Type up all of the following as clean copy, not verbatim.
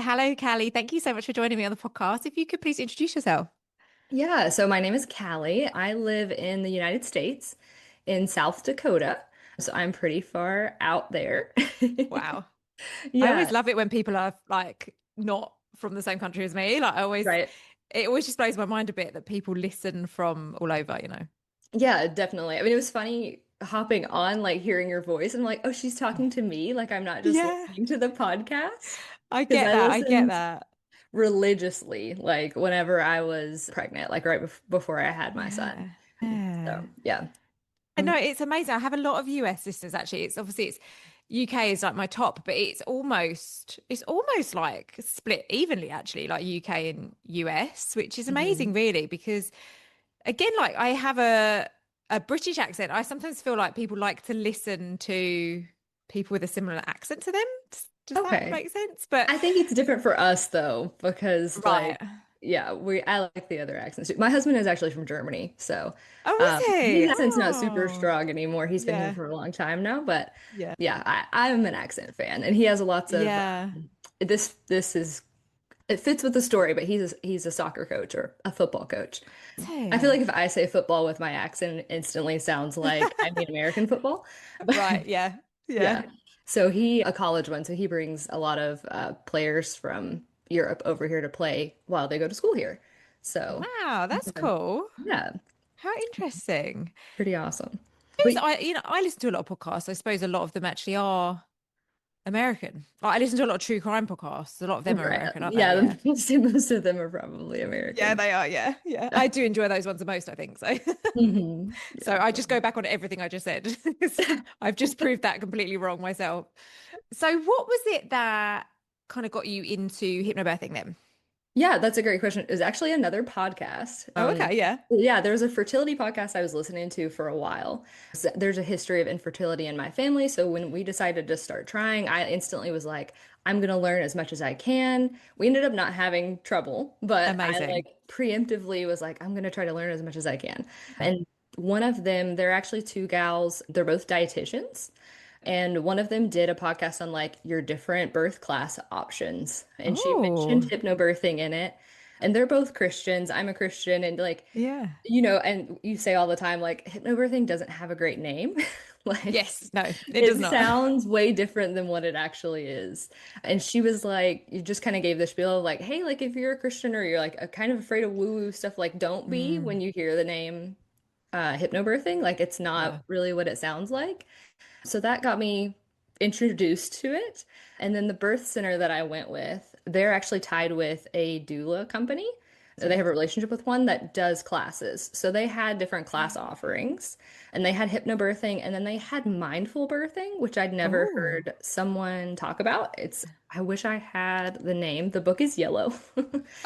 Hello, Kallie. Thank you so much for joining me on the podcast. If you could please introduce yourself. Yeah, so my name is Callie. I live in the United States in South Dakota. So I'm pretty far out there. Wow. I always Yeah, love it when people are like not from the same country as me. right. It always just blows my mind a bit that people listen from all over. Yeah, definitely. I mean, it was funny hopping on, like hearing your voice. And I'm like, oh, she's talking to me. Like I'm not just Yeah, listening to the podcast. I Because get I that. I get listened that. religiously, like whenever I was pregnant, like right before I had my son. Yeah. Yeah. So yeah. I Um, know it's amazing. I have a lot of US sisters actually. It's UK is like my top, but it's almost like split evenly actually, like UK and US, which is amazing mhm. really because again, like I have a British accent. I sometimes feel like people like to listen to people with a similar accent to them. Does that Okay. make sense? But I think it's different for us though, because right. yeah, I like the other accents too. My husband is actually from Germany, so Oh, is his he? accent's not super Oh, strong anymore. He's been here yeah. for a long time now, but Yeah. yeah, I'm an accent fan, and he has lots of Yeah. this is it fits with the story, but he's a soccer coach or a football coach. I feel like Hey. if I say football with my accent, it instantly sounds like I mean American football, but Right. Yeah. yeah. Yeah. So he a college one, so he brings a lot of players from Europe over here to play while they go to school here. So Wow, that's cool. yeah, How interesting. pretty awesome. Because But I listen to a lot of podcasts. I suppose a lot of them actually are American. Like, I listen to a lot of true crime podcasts. A lot of them are right, American, aren't they? yeah, Yeah. most of them are probably Yeah, American. they are. Yeah, yeah. I do enjoy those ones the most, I think. So, so Yeah. I just go back on everything I just said. I've just proved that completely wrong myself. So, what was it that kind of got you into hypnobirthing then? Yeah, that's a great question. It was actually another podcast. Oh, okay. Yeah. Yeah, there was a fertility podcast I was listening to for a while. There's a history of infertility in my family, so when we decided to start trying, I instantly was like, I'm gonna learn as much as I can. We ended up not having trouble, but I Amazing. like preemptively was like, I'm gonna try to learn as much as I can. And one of them, they're actually two gals, they're both dietitians. And one of them did a podcast on like your different birth class options. And she mentioned Oh, hypnobirthing in it. And they're both Christians. I'm a Christian. And like, yeah. and you say all the time, like, hypnobirthing doesn't have a great name. Like, Yes. No, it does it not. sounds way different than what it actually is. And she was like, you just kind of gave the spiel of like, hey, like, if you're a Christian or you're like kind of afraid of woo-woo stuff, like, don't be when Mm, you hear the name hypnobirthing. Like, it's yeah. not really what it sounds like. So that got me introduced to it. And then the birth center that I went with, they're actually tied with a doula company. They have a relationship with one that does classes. So they had different class offerings and they had hypnobirthing and then they had mindful birthing, which I'd never Oh, heard someone talk about. I wish I had the name. The book is yellow.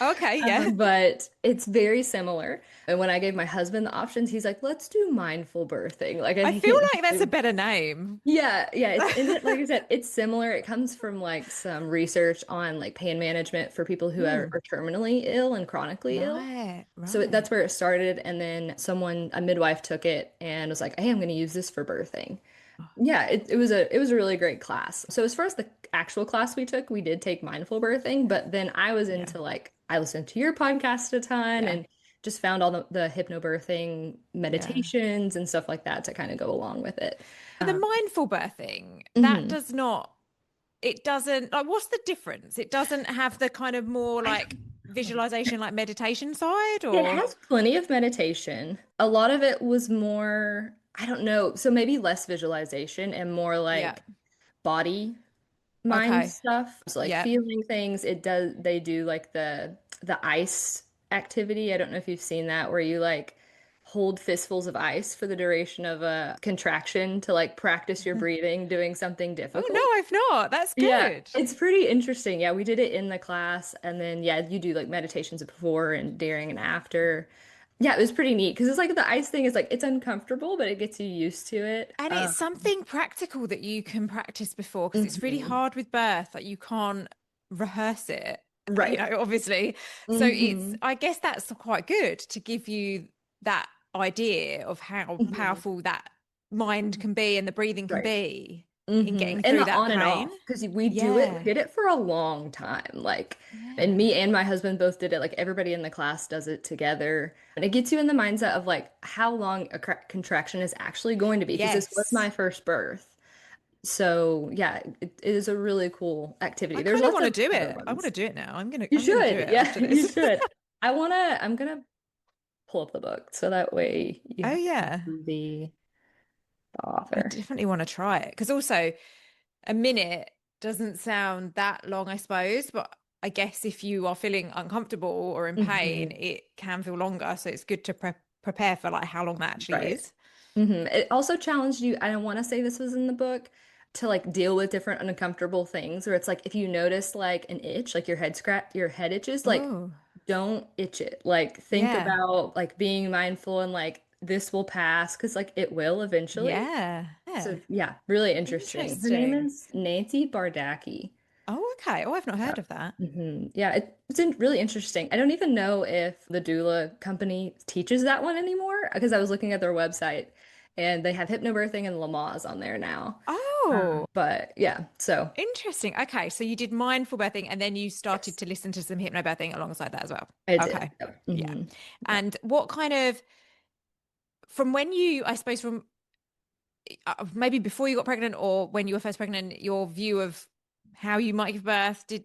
okay. Yeah. But it's very similar. And when I gave my husband the options, he's like, let's do mindful birthing. Like, and I he feel can, like that's a better name. yeah, it's in it. Like I said, it's similar. It comes from like some research on like pain management for people who Hmm. are terminally ill and chronically ill. Right, So right. that's where it started. And then a midwife took it and was like, hey, I'm going to use this for birthing. Yeah, it was a really great class. So as far as the actual class we took, we did take mindful birthing, but then I was Yeah, into like I listened to your podcast a ton yeah, and just found all the hypnobirthing yeah. meditations and stuff like that to kind of go along with it. But the mindful birthing, that Mhm. does not, it doesn't, like, what's the difference? It doesn't have the kind of more I like don't know. visualization, like meditation side, It or? has plenty of meditation. A lot of it was more, I don't know, so maybe less visualization and more Yeah. like body mind Okay. stuff. So like Yeah. feeling things. They do like the ice activity. I don't know if you've seen that where you like hold fistfuls of ice for the duration of a contraction to like practice your breathing doing something Oh, no, difficult. I've not. That's Yeah, good. it's pretty interesting. Yeah, we did it in the class and then yeah, you do like meditations before and during and after. Yeah, it was pretty neat because it's like the ice thing is like it's uncomfortable, but it gets you used to it. And it's something practical that you can practice before because it's really Mhm. hard with birth. Like you can't rehearse it, Right. obviously. So Hmm. I guess that's quite good to give you that idea of how Hmm. powerful that mind can be and the breathing can Right. be. in Hmm. getting And through the that on and pain. off, because we Yeah. did it for a long time. Like, and Yeah. me and my husband both did it. Like, everybody in the class does it together. And it gets you in the mindset of like how long a contraction is actually going to be. Because this was my Yes. first birth. So, yeah, it is a really cool activity. I There's kind of lots want to of do other it. I want to ones. do it now. You I'm gonna do should. it Yeah, after you this. should. I'm gonna pull up the book so that way you Oh can yeah. see the I author. definitely want to try it because also a minute doesn't sound that long, I suppose, but I guess if you are feeling uncomfortable or in pain, Hmm. it can feel longer. So it's good to prepare for like how long that actually Right. is. It also challenged you, I don't want to say this was in the book, to like deal with different uncomfortable things where it's like if you notice like an itch, like your head itches, like Oh, don't itch it. Like think yeah. about like being mindful and like this will pass because like it will eventually. Yeah. Yeah. So yeah, really interesting. Her name Interesting. is Nancy Bardacchi. Oh, okay. Oh, I've not Yeah. heard of that. Yeah, really interesting. I don't even know if the doula company teaches that one anymore because I was looking at their website and they have hypnobirthing and Lamaze on there now. Oh, But yeah, so interesting. Okay. So you did mindful birthing and then you started yes, to listen to some hypnobirthing alongside that as well. I did. Okay. Yep. Yeah. Yep. And what kind of, from when you, I suppose, from maybe before you got pregnant or when you were first pregnant, your view of how you might give birth did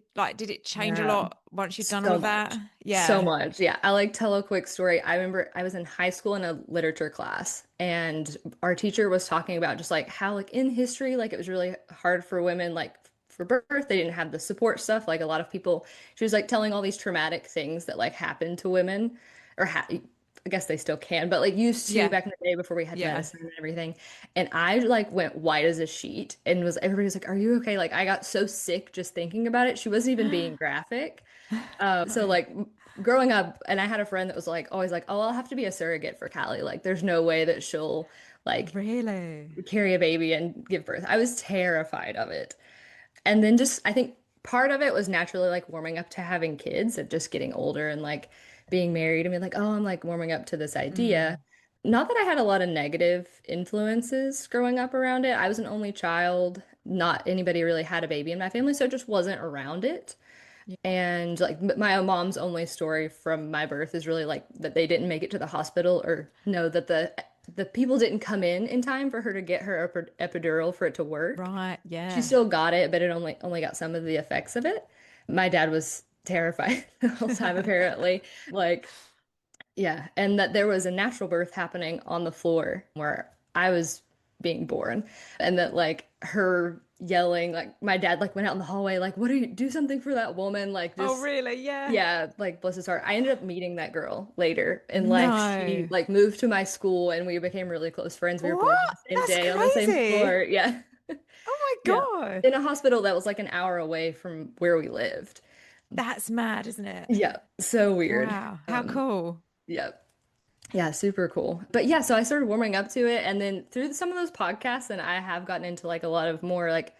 it change a Yeah. lot once you'd done all So of that? much. So Yeah. much. Yeah. I like tell a quick story. I remember I was in high school in a literature class and our teacher was talking about just like how like in history, like it was really hard for women like for birth. They didn't have the support stuff. Like a lot of people, she was like telling all these traumatic things that like happened to women or I guess they still can, but like used to Yeah. back in the day before we had Yeah. medicine and everything. And I like went white as a sheet and was everybody was like, "Are you okay?" Like I got so sick just thinking about it. She wasn't even being graphic. So like growing up, and I had a friend that was like always like, "Oh, I'll have to be a surrogate for Callie. Like, there's no way that she'll like Really? carry a baby and give birth." I was terrified of it. And then just I think part of it was naturally like warming up to having kids and just getting older and like being married and being like, "Oh, I'm like warming up to this idea." Mm. Not that I had a lot of negative influences growing up around it. I was an only child. Not anybody really had a baby in my family, so it just wasn't around it. Yeah. And like my mom's only story from my birth is really like that they didn't make it to the hospital or no, that the people didn't come in time for her to get her epidural for it to work. Right. She Yeah. still got it, but it only got some of the effects of it. My dad was terrified the whole time apparently. Like yeah, and that there was a natural birth happening on the floor where I was being born, and that like her yelling, like my dad like went out in the hallway, like, "What are you do something for that woman?" Like Oh, just really? Yeah. yeah, like bless his heart. I ended up meeting that girl later in life. She No. like moved to my school, and we became really close friends. We were born on What? the same That's day on the same crazy. floor. Yeah, Oh my yeah, God. in a hospital that was like an hour away from where we lived. That's mad, isn't it? Yeah, so weird. Wow. How cool. Yeah. Yeah, super cool. But yeah, so I started warming up to it and then through some of those podcasts and I have gotten into like a lot of more like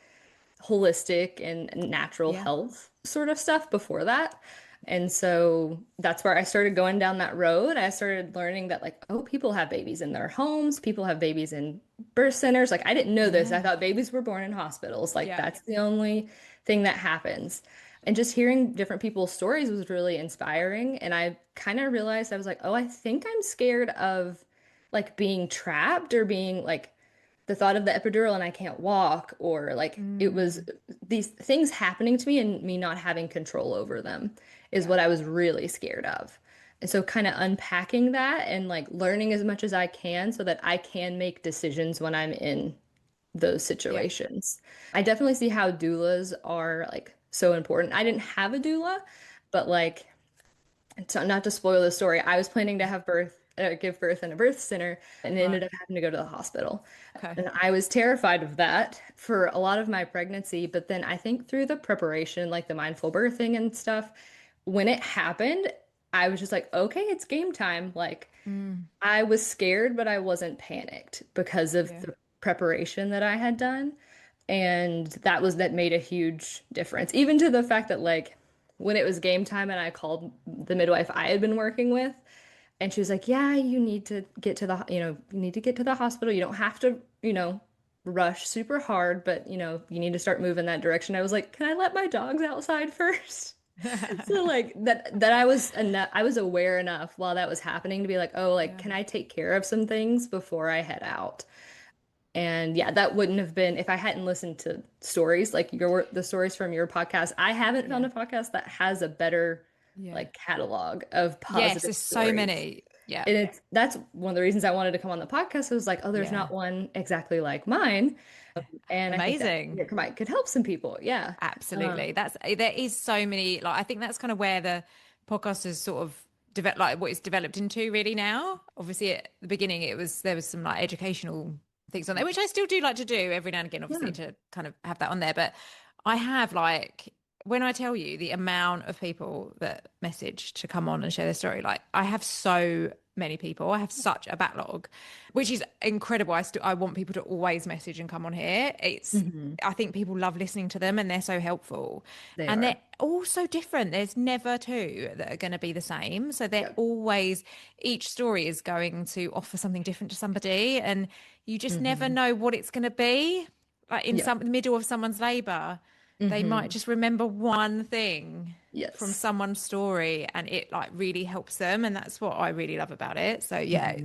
holistic and natural Yeah. health sort of stuff before that. And so that's where I started going down that road. I started learning that like, oh, people have babies in their homes, people have babies in birth centers. Like I didn't know this. I Yeah. thought babies were born in hospitals. Like Yeah. that's the only thing that happens. And just hearing different people's stories was really inspiring. And I kind of realized I was like, oh, I think I'm scared of like being trapped or being like the thought of the epidural and I can't walk, or like it was Mm. these things happening to me and me not having control over them is Yeah. what I was really scared of. And so kind of unpacking that and like learning as much as I can so that I can make decisions when I'm in those Yeah. situations. I definitely see how doulas are like so important. I didn't have a doula, but like so not to spoil the story, I was planning to have give birth in a birth center and Right. ended up having to go to the hospital. Okay. And I was terrified of that for a lot of my pregnancy. But then I think through the preparation, like the mindful birthing and stuff, when it happened, I was just like, okay, it's game time. Like Mm. I was scared, but I wasn't panicked because of Yeah. the preparation that I had done. And that made a huge difference. Even to the fact that like when it was game time and I called the midwife I had been working with, and she was like, "Yeah, you need to get to the, you need to get to the hospital. You don't have to, rush super hard, but you need to start moving that direction. I was like, can I let my dogs outside first? So like that I was aware enough while that was happening to be like, oh, like Yeah. can I take care of some things before I head out? And yeah, that wouldn't have been if I hadn't listened to stories like the stories from your podcast. I haven't found Yeah. a podcast that has a better Yeah. like catalog of Yes, positive there's so stories. many. Yeah. And that's one of the reasons I wanted to come on the podcast. I was like, oh, there's Yeah. not one exactly like mine. And I think that Amazing. it might could help some people. Yeah. Absolutely. There is so many, like I think that's kind of where the podcast has sort of developed, like what it's developed into really now. Obviously at the beginning there was some like educational things on there, which I still do like to do every now and again, Yeah. obviously to kind of have that on there. But I have like when I tell you the amount of people that message to come on and share their story, like I have so many people. I have such a backlog, which is incredible. I want people to always message and come on here. Hmm. I think people love listening to them and they're so helpful. They And they're are. all so different. There's never two that are going to be the same. So they're Yep. always, each story is going to offer something different to somebody. And you just never Hmm. know what it's going to be. Like in Yep. some the middle of someone's labor, they might Hmm. just remember one thing from Yes. someone's story and it like really helps them. And that's what I really love about it. So yeah, Hmm.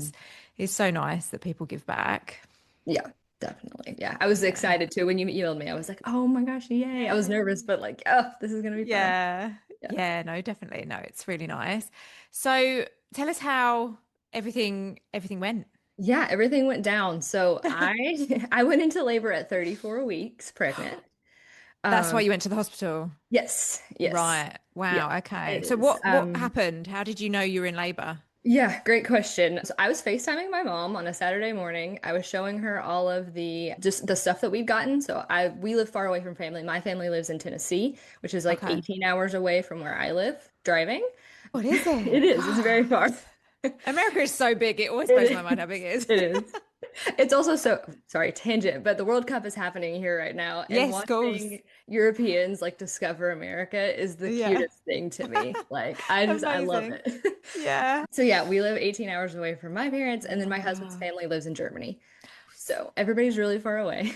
it's so nice that people give back. Yeah, definitely. Yeah. I was Yeah. excited too when you emailed me. I was like, oh my gosh, yay. I was Yeah. nervous, but like, oh, this is gonna be fun. Yeah. Yeah. Yeah, no, definitely. No, it's really nice. So tell us how everything went. Yeah, everything went down. So I I went into labor at 34 weeks pregnant. That's why Um, you went to the hospital. yes, yes. Right. Yeah, Wow. Okay. it So is. what happened? How did you know you were in labor? Yeah, great question. So I was FaceTiming my mom on a Saturday morning. I was showing her all of the just the stuff that we've gotten. So I we live far away from family. My family lives in Tennessee, which is like Okay. 18 hours away from where I live, driving. What is It it? is. It's very far. America is so big. It always blows my It mind is. how big it is. It is. It's also so, sorry, tangent, but the World Cup is happening here right now, and Yes, of course. watching Europeans like discover America is the Yeah. cutest thing to me. Like, I love Amazing. it. Yeah. So yeah, we live 18 hours away from my parents, and then my husband's Wow. family lives in Germany. So everybody's really far away.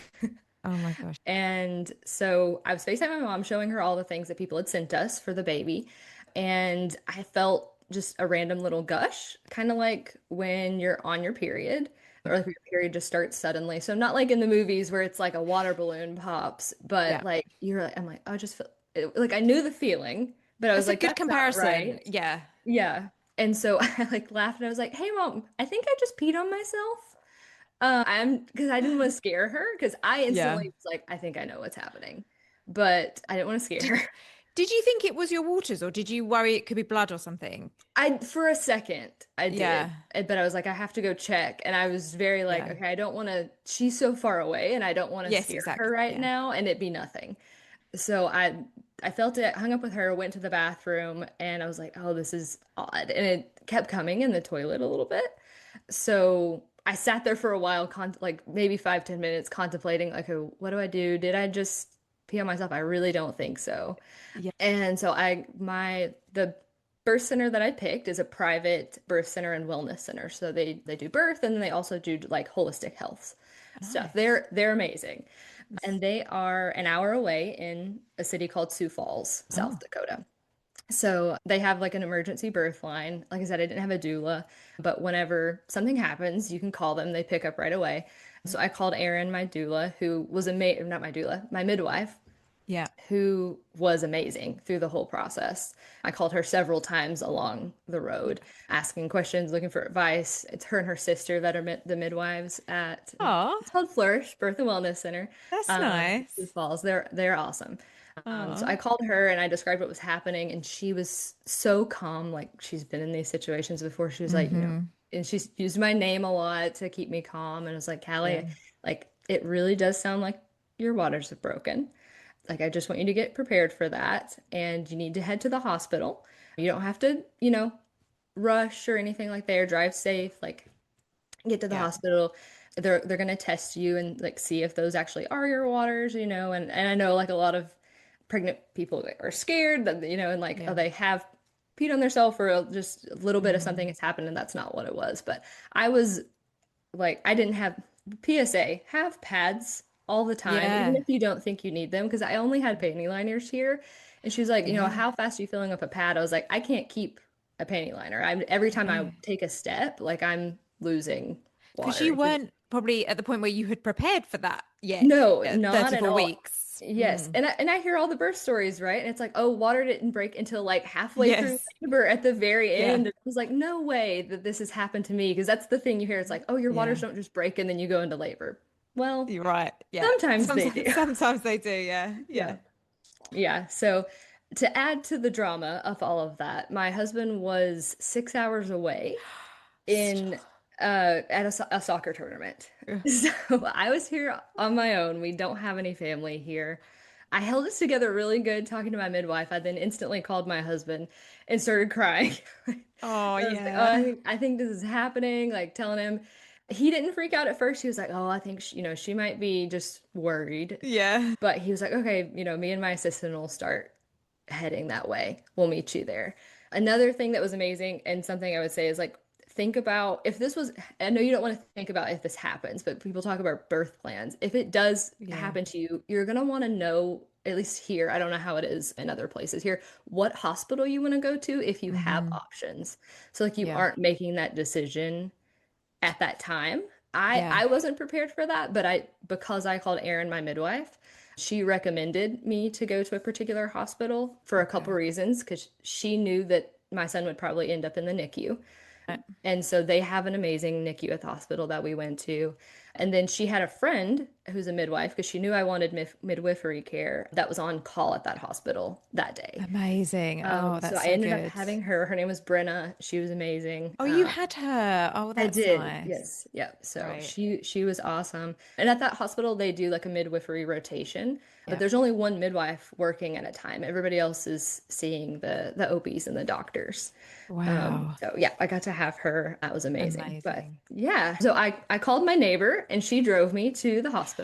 Oh my gosh. And so I was FaceTiming my mom, showing her all the things that people had sent us for the baby. And I felt just a random little gush, kind of like when you're on your period, or like your period just starts suddenly. So not like in the movies where it's like a water balloon pops, but Yeah. like you're like, I'm like, I just feel like I knew the feeling, but I was That's a like, good that's not comparison. right. Yeah. Yeah. And so I like laughed and I was like, hey mom, I think I just peed on myself. I'm because I didn't want to scare her because I Yeah. instantly was like, I think I know what's happening, but I didn't want to scare Did her. did you think it was your waters or did you worry it could be blood or something? I for a second I did, Yeah. but I was like, I have to go check, and I was very like, Yeah. okay, I don't want to. She's so far away, and I don't want to Yes, scare her exactly. right Yeah. now, and it be nothing. So I felt it, hung up with her, went to the bathroom, and I was like, oh, this is odd, and it kept coming in the toilet a little bit. So I sat there for a while, like maybe 5, 10 minutes, contemplating, like, oh, what do I do? Did I just pee on myself? I really don't think so. Yeah. And so the birth center that I picked is a private birth center and wellness center. So they do birth and then they also do like holistic health stuff. Nice. They're amazing. And they are an hour away in a city called Sioux Falls, South Oh, Dakota. So they have like an emergency birth line. Like I said, I didn't have a doula, but whenever something happens, you can call them. They pick up right away. So I called Erin, my doula, who was not my doula, my midwife, yeah. who was amazing through the whole process. I called her several times along the Yeah. road, asking questions, looking for advice. It's her and her sister that are the midwives at Oh, it's called Flourish Birth and Wellness Center, that's Sioux nice. Falls. They're awesome. So I Oh, called her and I described what was happening, and she was so calm. Like she's been in these situations before. She was like, hmm. and she's used my name a lot to keep me calm. And I was like, Yeah. Callie, like it really does sound like your waters have broken. Like, I just want you to get prepared for that. And you need to head to the hospital. You don't have to, rush or anything like that or drive safe. Like, get to the Yeah. hospital. They're gonna test you and like see if those actually are your waters, and I know like a lot of pregnant people like, are scared that and like oh Yeah. they have peed on themselves or just a little bit of something Hmm. has happened and that's not what it was. But I was like I didn't have PSA, have pads all the time, even Yeah. if you don't think you need them. Because I only had panty liners here. And she was like, Yeah. how fast are you filling up a pad? I was like, I can't keep a panty liner. Every time I No. take a step, like I'm losing Because water. you weren't probably at the point where you had prepared for that yet No, at not at 34 all. weeks. Yes. Mm. And I hear all the birth stories, right? And it's like, oh, water didn't break until like halfway through Yes. labor at the very Yeah. end. And I was like, no way that this has happened to me. Because that's the thing you hear. It's like, oh, your waters Yeah. don't just break and then you go into labor. Well, You're right. Yeah. sometimes they do. Sometimes they do. Yeah. Yeah. Yeah. Yeah. So to add to the drama of all of that, my husband was 6 hours away in Stop. at a soccer tournament. So I was here on my own. We don't have any family here. I held this together really good talking to my midwife. I then instantly called my husband and started crying. Oh, I was like, "Oh, yeah. I think this is happening." Like telling him, he didn't freak out at first. He was like, "Oh, I think she might be just worried." Yeah. But he was like, "Okay, me and my assistant will start heading that way. We'll meet you there." Another thing that was amazing and something I would say is like, think about if this was, I know you don't want to think about if this happens, but people talk about birth plans. If it does Yeah. happen to you, you're going to want to know, at least here, I don't know how it is in other places here, what hospital you want to go to if you have Hmm. options. So like you Yeah. aren't making that decision at that time. I Yeah. wasn't prepared for that, but because I called Erin, my midwife, she recommended me to go to a particular hospital for a couple Okay. reasons because she knew that my son would probably end up in the NICU. Right. And so they have an amazing NICU at the hospital that we went to. And then she had a friend who's a midwife because she knew I wanted midwifery care that was on call at that hospital that day. Amazing. Oh, So that's I so ended up good. having her. Her name was Brenna. She was amazing. Oh, you had her. Oh, I that's did. nice. Yes. Yep. So Great. she was awesome. And at that hospital they do like a midwifery rotation, but Yeah. there's only one midwife working at a time. Everybody else is seeing the OBs and the doctors. Wow. So yeah, I got to have her. That was amazing. But Amazing. yeah, so I called my neighbor and she drove me to the hospital.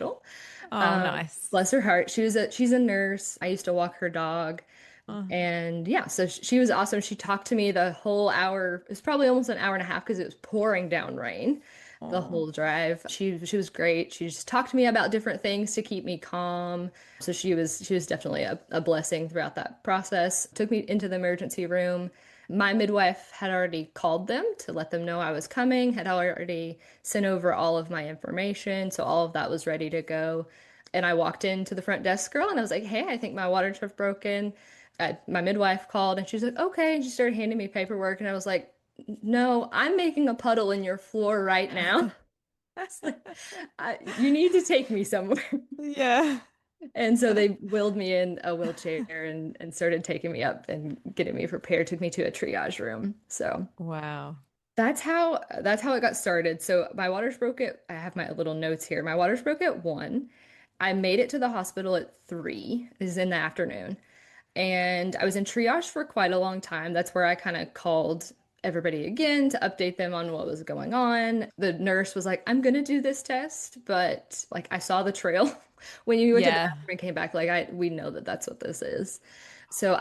Oh, nice. Bless her heart. She's a nurse. I used to walk her dog. Oh, And yeah, so she was awesome. She talked to me the whole hour. It was probably almost an hour and a half because it was pouring down rain the oh, whole drive. She was great. She just talked to me about different things to keep me calm. So she was definitely a blessing throughout that process. Took me into the emergency room. My midwife had already called them to let them know I was coming, had already sent over all of my information, so all of that was ready to go. And I walked into the front desk girl and I was like, "Hey, I think my waters have broken." My midwife called and she's like, "Okay." And she started handing me paperwork and I was like, "No, I'm making a puddle in your floor right now." It's like, you need to take me somewhere. yeah. And so they wheeled me in a wheelchair and started taking me up and getting me prepared, took me to a triage room. So Wow. that's how it got started. So my waters broke at, I have my little notes here. My waters broke at 1. I made it to the hospital at 3. This is in the afternoon. And I was in triage for quite a long time. That's where I kind of called everybody again to update them on what was going on. The nurse was like, "I'm gonna do this test," but like I saw the trail when you went to the Yeah. bathroom and came back. Like we know that that's what this is. So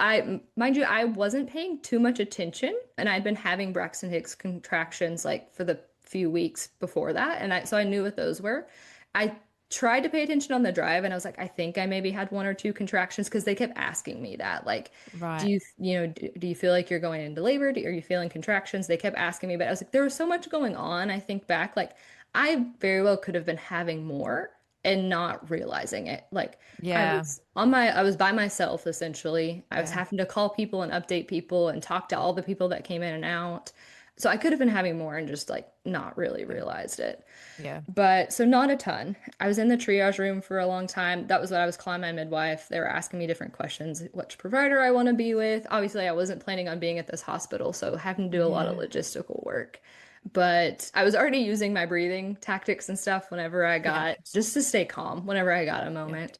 mind you, I wasn't paying too much attention, and I'd been having Braxton Hicks contractions like for the few weeks before that, and so I knew what those were. I tried to pay attention on the drive and I was like, I think I maybe had 1 or 2 contractions because they kept asking me that. Like, do Right. do you feel like you're going into labor? Are you feeling contractions? They kept asking me, but I was like, there was so much going on. I think back, like, I very well could have been having more and not realizing it. Like, Yeah. I was by myself essentially. I was Yeah. having to call people and update people and talk to all the people that came in and out. So I could have been having more and just like not really Yeah. realized it. Yeah. But so not a ton. I was in the triage room for a long time. That was what I was calling my midwife. They were asking me different questions, which provider I want to be with. Obviously, I wasn't planning on being at this hospital, so having to do a lot of Yeah. logistical work. But I was already using my breathing tactics and stuff whenever I Yeah. got, just to stay calm whenever I got a Yeah. moment.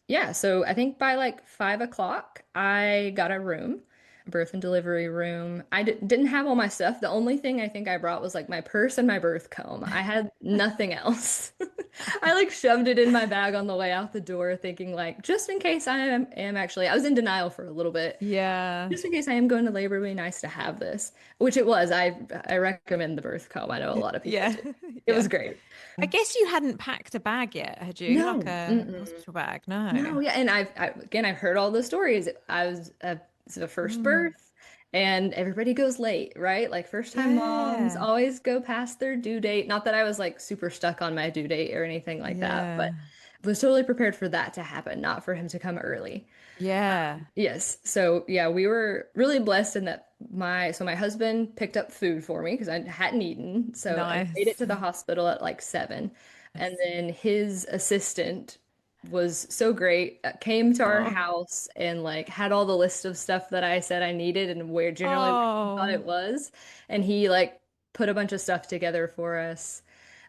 Yeah, so I think by like 5 o'clock, I got a room. birth and delivery room. I didn't have all my stuff. The only thing I think I brought was like my purse and my birth comb. I had nothing else. I like shoved it in my bag on the way out the door, thinking like, just in case am actually, I was in denial for a little bit. Yeah. Just in case I am going to labor, it'd be nice to have this, which it was. I recommend the birth comb. I know a lot of people Yeah. do. It was Yeah. great. I guess you hadn't packed a bag yet, had you? Like No, a mm-mm. hospital bag? No. No, yeah, and again I've heard all the stories. It's the first Mm. birth, and everybody goes late, right? Like first time moms Yeah. always go past their due date. Not that I was like super stuck on my due date or anything like that, but Yeah. was totally prepared for that to happen, not for him to come early. Yeah. Yes. So yeah, we were really blessed in that my husband picked up food for me because I hadn't eaten. So I made it Nice. to the hospital at like 7. And Nice. then his assistant was so great, came to our Oh. house and like had all the list of stuff that I said I needed and where generally where he thought Oh. it was. And he like put a bunch of stuff together for us.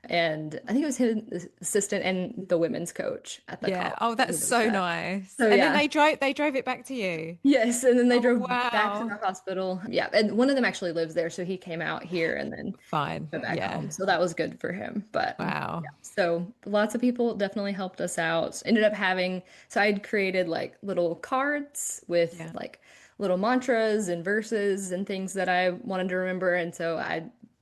And I think it was his assistant and the women's coach at the Yeah. college Oh, who that's does so that. nice. So And then yeah. they drove it back to you. Yes, and then they Oh, drove back to wow. the hospital. Yeah, and one of them actually lives there, so he came out here and then Fine. went back home. Yeah. So that was good for him. But Wow. yeah, so lots of people definitely helped us out. Ended up having, so I'd created like little cards with Yeah. like little mantras and verses and things that I wanted to remember. And so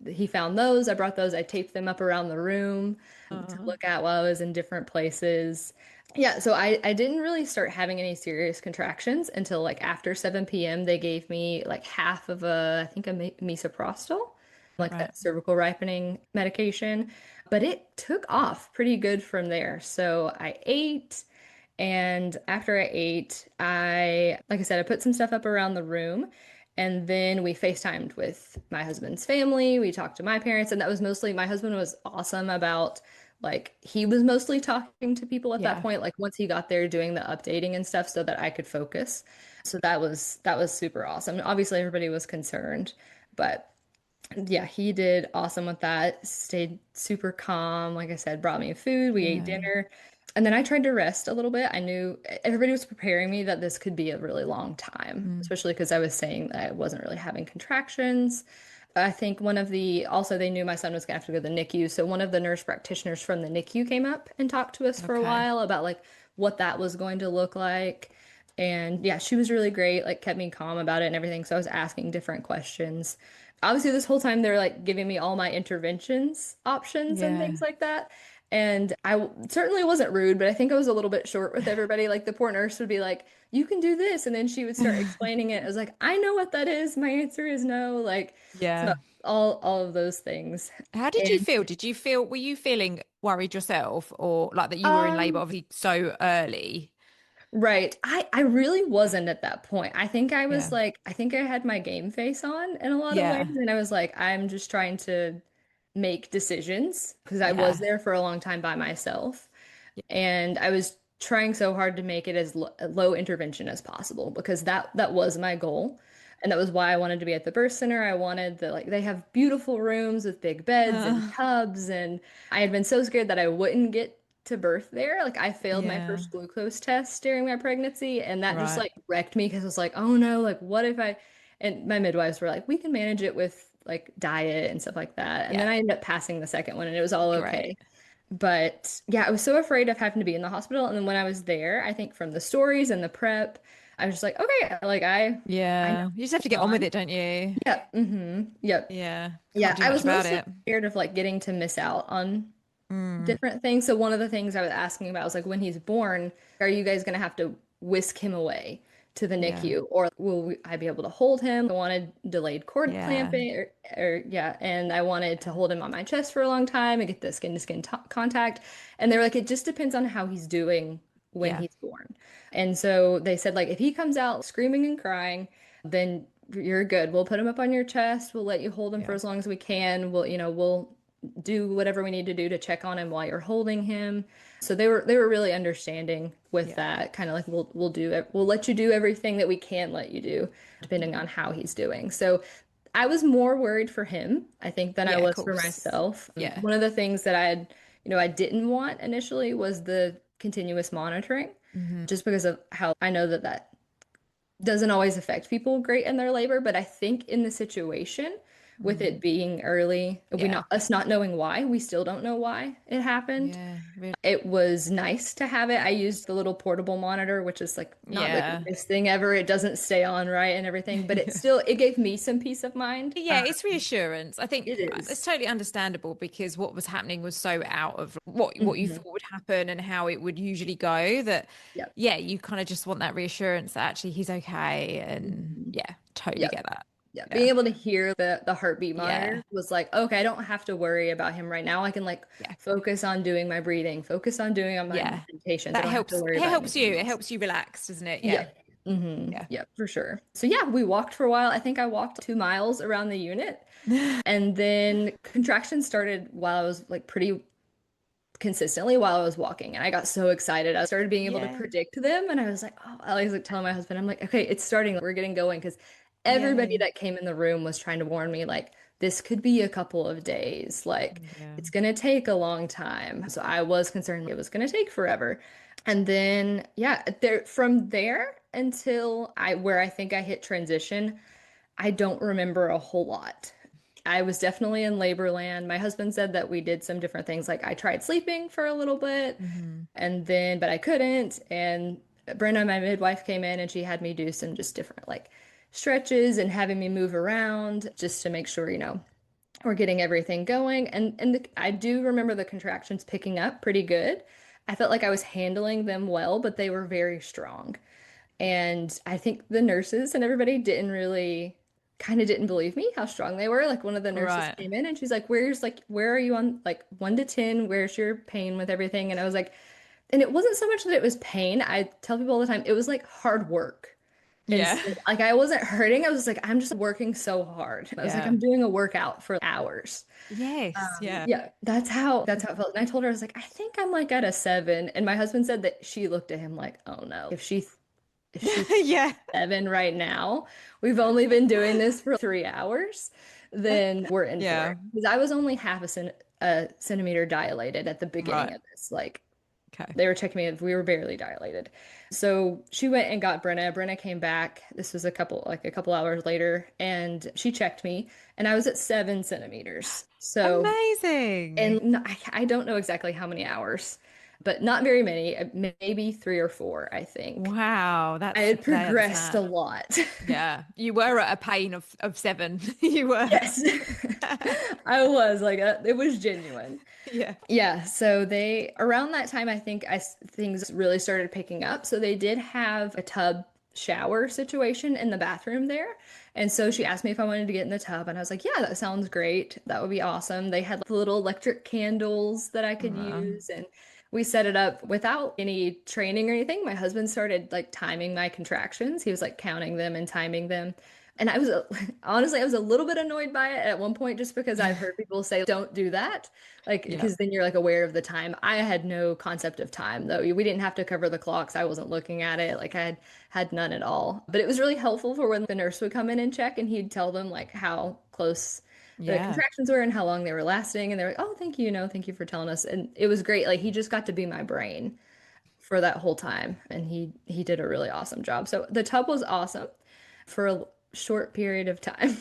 he found those. I brought those. I taped them up around the room to Oh, look at while I was in different places. Yeah, so I didn't really start having any serious contractions until like after 7 p.m. They gave me like half of I think a misoprostol, like right. that cervical ripening medication. But it took off pretty good from there. So I ate, and after I ate, like I said, I put some stuff up around the room. And then we FaceTimed with my husband's family. We talked to my parents, and that was mostly my husband was awesome about like he was mostly talking to people at that Yeah. point, like once he got there doing the updating and stuff so that I could focus. So that was super awesome. Obviously everybody was concerned, but yeah, he did awesome with that. Stayed super calm. Like I said, brought me food. We ate Yeah. dinner. And then I tried to rest a little bit. I knew everybody was preparing me that this could be a really long time, Mm. especially because I was saying that I wasn't really having contractions. I think also they knew my son was gonna have to go to the NICU. So one of the nurse practitioners from the NICU came up and talked to us for a Okay. while about like what that was going to look like. And yeah, she was really great, like kept me calm about it and everything. So I was asking different questions. Obviously, this whole time they're like giving me all my interventions options and things Yeah. like that. And certainly wasn't rude, but I think I was a little bit short with everybody. Like the poor nurse would be like, "You can do this," and then she would start explaining it. I was like, "I know what that is. My answer is no." Like, so Yeah. all of those things. How did you And feel? Were you feeling worried yourself or like that you were in labor um, obviously so early? right. I really wasn't at that point. Yeah. I think I had my game face on in a lot of ways. Yeah. And I was like, I'm just trying to make decisions because I was Yeah. there for a long time by myself. Yeah. And I was trying so hard to make it as low intervention as possible because that was my goal. And that was why I wanted to be at the birth center. I wanted they have beautiful rooms with big beds and Uh, tubs. And I had been so scared that I wouldn't get to birth there. Like I failed my yeah. first glucose test during my pregnancy, and that just Right. like wrecked me because I was like, oh no, like what if and my midwives were like, we can manage it with like diet and stuff like that. And then Yeah. I ended up passing the second one and it was all Great. okay. But yeah, I was so afraid of having to be in the hospital. And then when I was there, I think from the stories and the prep, I was just like, okay, like I know Yeah. You just have to what's get on with going on. it, don't you? Yep. Yep. Yeah. Can't Yeah. do I much was about mostly it. scared of like getting to miss out on Mm. different things. So one of the things I was asking about was like when he's born, are you guys going to have to whisk him away to the Yeah. NICU or I be able to hold him? I wanted delayed cord Yeah. clamping or yeah, and I wanted to hold him on my chest for a long time and get the skin to skin contact. And they were like, it just depends on how he's doing when Yeah. he's born. And so they said like if he comes out screaming and crying, then you're good. We'll put him up on your chest. We'll let you hold him for Yeah. as long as we can. We'll do whatever we need to do to check on him while you're holding him. So they were really understanding with Yeah. that. Kind of like we'll let you do everything that we can let you do, depending Yeah. on how he's doing. So I was more worried for him, I think, than I Yeah, of was for course. myself. Yeah. One of the things that I didn't want initially was the continuous monitoring, Hmm. just because of how I know that doesn't always affect people great in their labor, but I think in the situation, with it Mm. being early, we Yeah. not us not knowing why, we still don't know why it happened. Yeah. Really. It was nice to have it. I used the little portable monitor, which is like not the Yeah. greatest thing ever. It doesn't stay on right and everything, but it gave me some peace of mind. Yeah, it's reassurance. I It think it's is. totally understandable because what was happening was so out of what you Hmm. thought would happen and how it would usually go that Yep. yeah, you kind of just want that reassurance that actually he's okay and Hmm. yeah, totally Yep. get that. Yeah, being Yeah. able to hear the heartbeat Yeah. monitor was like, okay, I don't have to worry about him right now. I can like Yeah. focus on doing my breathing, focus on doing on my Yeah. meditations. I That don't have to helps. worry It about helps you. anything It else. helps you relax, doesn't it? Yeah. Yep. Yeah. Yep, for sure. So yeah, we walked for a while. I think I walked 2 miles around the unit. And then contractions started while I was like pretty consistently while I was walking. And I got so excited. I started being able to Yeah. predict them. And I was like, oh, I was like telling my husband, I'm like, okay, it's starting. We're getting going. Because everybody Yeah. that came in the room was trying to warn me, like, this could be a couple of days. Like, Yeah. it's going to take a long time. So I was concerned it was going to take forever. And then, yeah, from there until where I think I hit transition, I don't remember a whole lot. I was definitely in labor land. My husband said that we did some different things. Like I tried sleeping for a little bit Hmm. and then, but I couldn't. And Brenda, my midwife, came in and she had me do some just different like stretches and having me move around just to make sure, we're getting everything going. And I do remember the contractions picking up pretty good. I felt like I was handling them well, but they were very strong. And I think the nurses and everybody kind of didn't believe me how strong they were. Like one of the nurses Right. came in and she's like, where are you on like 1 to 10? Where's your pain with everything? And I was like, and it wasn't so much that it was pain. I tell people all the time, it was like hard work. And Yeah. like I wasn't hurting. I was like, I'm just working so hard. I was like, Yeah. I'm doing a workout for hours. Yes. Yeah. Yeah, that's how it felt. And I told her, I was like, I think I'm like at a 7. And my husband said that she looked at him like, oh no, if she's Yeah. 7 right now, we've only been doing this for 3 hours, then we're in for Yeah. it. Because I was only half a centimeter dilated at the beginning Right. of this. Like Okay. they were checking me, we were barely dilated. So she went and got Brenna. Brenna came back. This was a couple hours later, and she checked me, and I was at 7 centimeters. So, Amazing. and I don't know exactly how many hours, but not very many, maybe 3 or 4, I think. Wow. I That's had that's progressed a mad. lot. Yeah. You were at a pain of 7. You were. Yes. I was like, it was genuine. Yeah. Yeah, so they around that time I think things really started picking up. So they did have a tub shower situation in the bathroom there. And so she asked me if I wanted to get in the tub and I was like, "Yeah, that sounds great. That would be awesome." They had little electric candles that I could Wow. use and we set it up without any training or anything. My husband started like timing my contractions. He was like counting them and timing them. And I was honestly, I was a little bit annoyed by it at one point just because I've heard people say, don't do that. Like, Yeah. because then you're like aware of the time. I had no concept of time though. We didn't have to cover the clocks. I wasn't looking at it. Like, I had none at all. But it was really helpful for when the nurse would come in and check and he'd tell them like how close the Yeah. contractions were and how long they were lasting. And they're like, oh, thank you, thank you for telling us. And it was great. Like, he just got to be my brain for that whole time. And he did a really awesome job. So the tub was awesome for a short period of time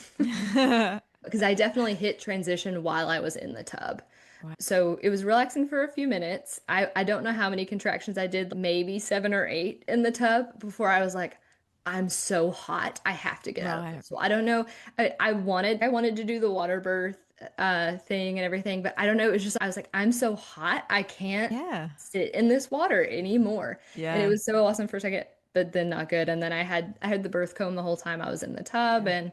because I definitely hit transition while I was in the tub. Wow. So it was relaxing for a few minutes. I don't know how many contractions I did, maybe 7 or 8 in the tub before I was like, I'm so hot. I have to get out of Right. this. So I don't know. I wanted to do the water birth thing and everything, but I don't know. It was just I was like, I'm so hot. I can't Yeah. sit in this water anymore. And it Yeah. was so awesome for a second, but then not good. And then I had the birth comb the whole time I was in the tub Yeah. and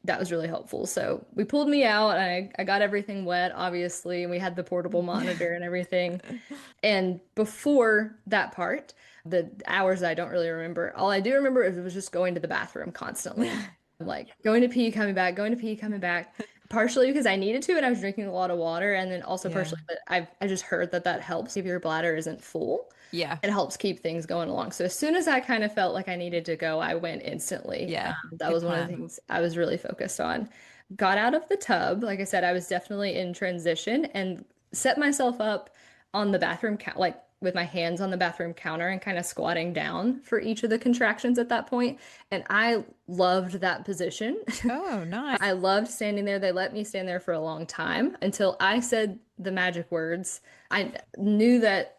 that was really helpful. So we pulled me out and I got everything wet, obviously, and we had the portable monitor and everything. And before that part, the hours I don't really remember. All I do remember is it was just going to the bathroom constantly. Like going to pee, coming back, going to pee, coming back. Partially because I needed to and I was drinking a lot of water, and then also Yeah. partially, but I just heard that helps if your bladder isn't full. Yeah. It helps keep things going along. So as soon as I kind of felt like I needed to go, I went instantly. Yeah. That Good was one of the plan. things I was really focused on. Got out of the tub. Like I said, I was definitely in transition and set myself up on the bathroom like with my hands on the bathroom counter and kind of squatting down for each of the contractions at that point. And I loved that position. Oh, nice. I loved standing there. They let me stand there for a long time until I said the magic words. I knew that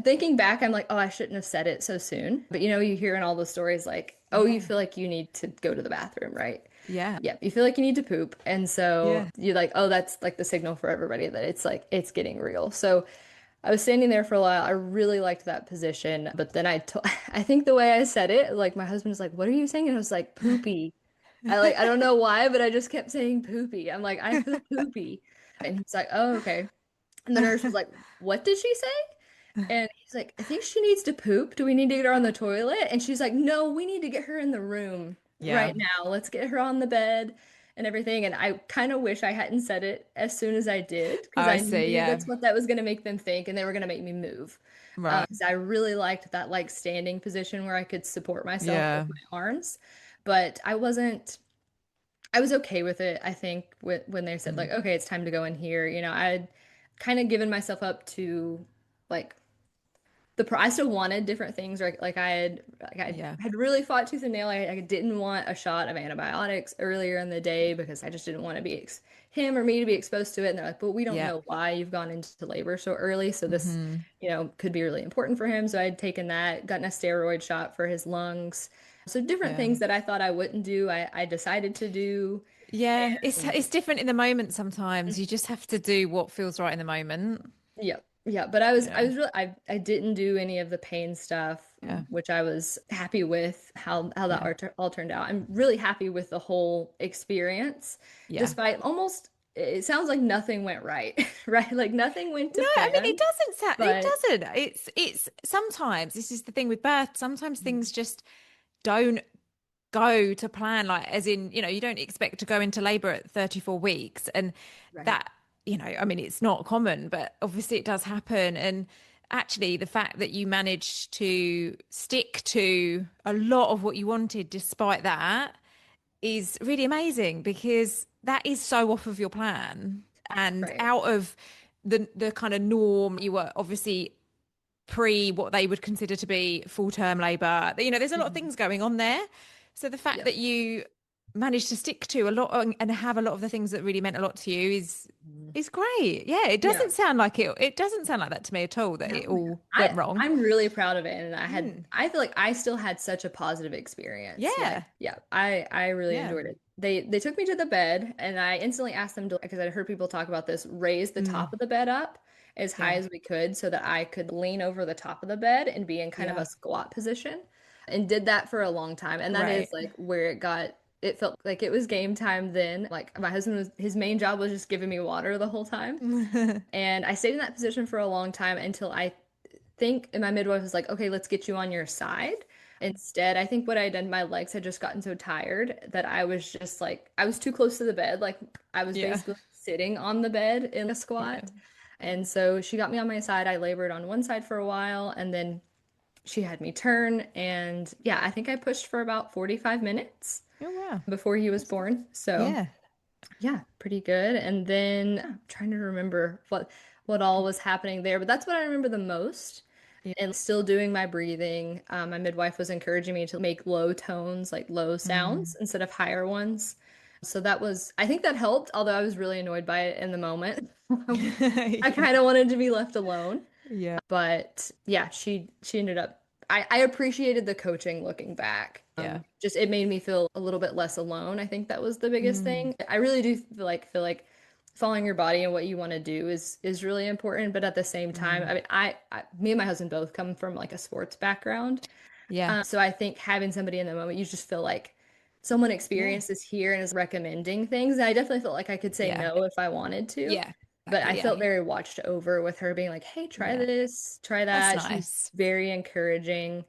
thinking back, I'm like, oh, I shouldn't have said it so soon. But you hear in all the stories like, oh, you Yeah. feel like you need to go to the bathroom, right? Yeah. Yeah, you feel like you need to poop. And so Yeah. you're like, oh, that's like the signal for everybody that it's like it's getting real. So I was standing there for a while. I really liked that position. But then I think the way I said it, like my husband was like, what are you saying? And I was like, poopy. I don't know why, but I just kept saying poopy. I'm like, I feel poopy. And he's like, oh, okay. And the nurse was like, what did she say? And he's like, I think she needs to poop. Do we need to get her on the toilet? And she's like, no, we need to get her in the room Yeah. right now. Let's get her on the bed and everything. And I kind of wish I hadn't said it as soon as I did Oh, because I I see. knew Yeah. that's what that was going to make them think and they were going to make me move. Right. 'Cause I really liked that like standing position where I could support myself with Yeah. my arms. But I was okay with it, I think, when they said like, Mm. okay, it's time to go in here. I'd kind of given myself up to like I still wanted different things like I Yeah. had really fought tooth and nail. I didn't want a shot of antibiotics earlier in the day because I just didn't want to be him or me to be exposed to it. And they're like, but we don't Yeah. know why you've gone into labor so early, so this Hmm. could be really important for him. So I'd taken that, gotten a steroid shot for his lungs. So different Yeah. things that I thought I wouldn't do, I decided to do. Yeah. And It's different in the moment sometimes. You just have to do what feels right in the moment. yeah. Yeah, but I Yeah. was really I didn't do any of the pain stuff, Yeah. which I was happy with how that Yeah. all turned out. I'm really happy with the whole experience, Yeah. despite almost it sounds like nothing went right, right? Like nothing went to No, I mean it plan, doesn't sound it but doesn't. It's sometimes this is the thing with birth. Sometimes things just don't go to plan, like as in, you don't expect to go into labor at 34 weeks and right. that, I mean, it's not common, but obviously it does happen. And actually the fact that you managed to stick to a lot of what you wanted despite that is really amazing because that is so off of your plan and Right. out of the kind of norm. You were obviously pre what they would consider to be full-term labor. There's a lot of Mhm. things going on there. So the fact Yep. that you managed to stick to a lot and have a lot of the things that really meant a lot to you Mhm. is great. Yeah, it Yeah. doesn't sound like it doesn't sound like that to me at all, that No, it all went I wrong. I'm really proud of it, and Mm. I feel like I still had such a positive experience. Like, Yeah. yeah, I really Yeah. enjoyed it. They took me to the bed, and I instantly asked them to, because I'd heard people talk about this, raise the top Mm. of the bed up as high Yeah. as we could so that I could lean over the top of the bed and be in kind of a Yeah. squat position, and did that for a long time. And that is Great. like where it felt like it was game time then. Like my husband his main job was just giving me water the whole time. And I stayed in that position for a long time until I think and my midwife was like, okay, let's get you on your side. Instead, I think what I had done, my legs had just gotten so tired that I was just like, I was too close to the bed. Like I was Yeah. basically sitting on the bed in a Yeah. squat. And so she got me on my side. I labored on one side for a while and then she had me turn. And yeah, I think I pushed for about 45 minutes Oh wow. before he was That's good. born. So Yeah. yeah, pretty good. And then I'm trying to remember what all was happening there, but that's what I remember the most. Yeah. And still doing my breathing. My midwife was encouraging me to make low tones, like low sounds, Mm. instead of higher ones. So I think that helped, although I was really annoyed by it in the moment. I Yeah. kind of wanted to be left alone. Yeah. But yeah, she ended up I appreciated the coaching looking back. Yeah. Just it made me feel a little bit less alone. I think that was the biggest Mm. thing. I really do feel like following your body and what you want to do is really important, but at the same time, Mm. I mean, me and my husband both come from like a sports background. Yeah. So I think having somebody in the moment, you just feel like someone Yeah. experienced is here and is recommending things. And I definitely felt like I could say Yeah. no if I wanted to. Yeah. But I Exactly. Yeah. felt very watched over with her being like, hey, try Yeah. this, try That's that. She was nice. very encouraging.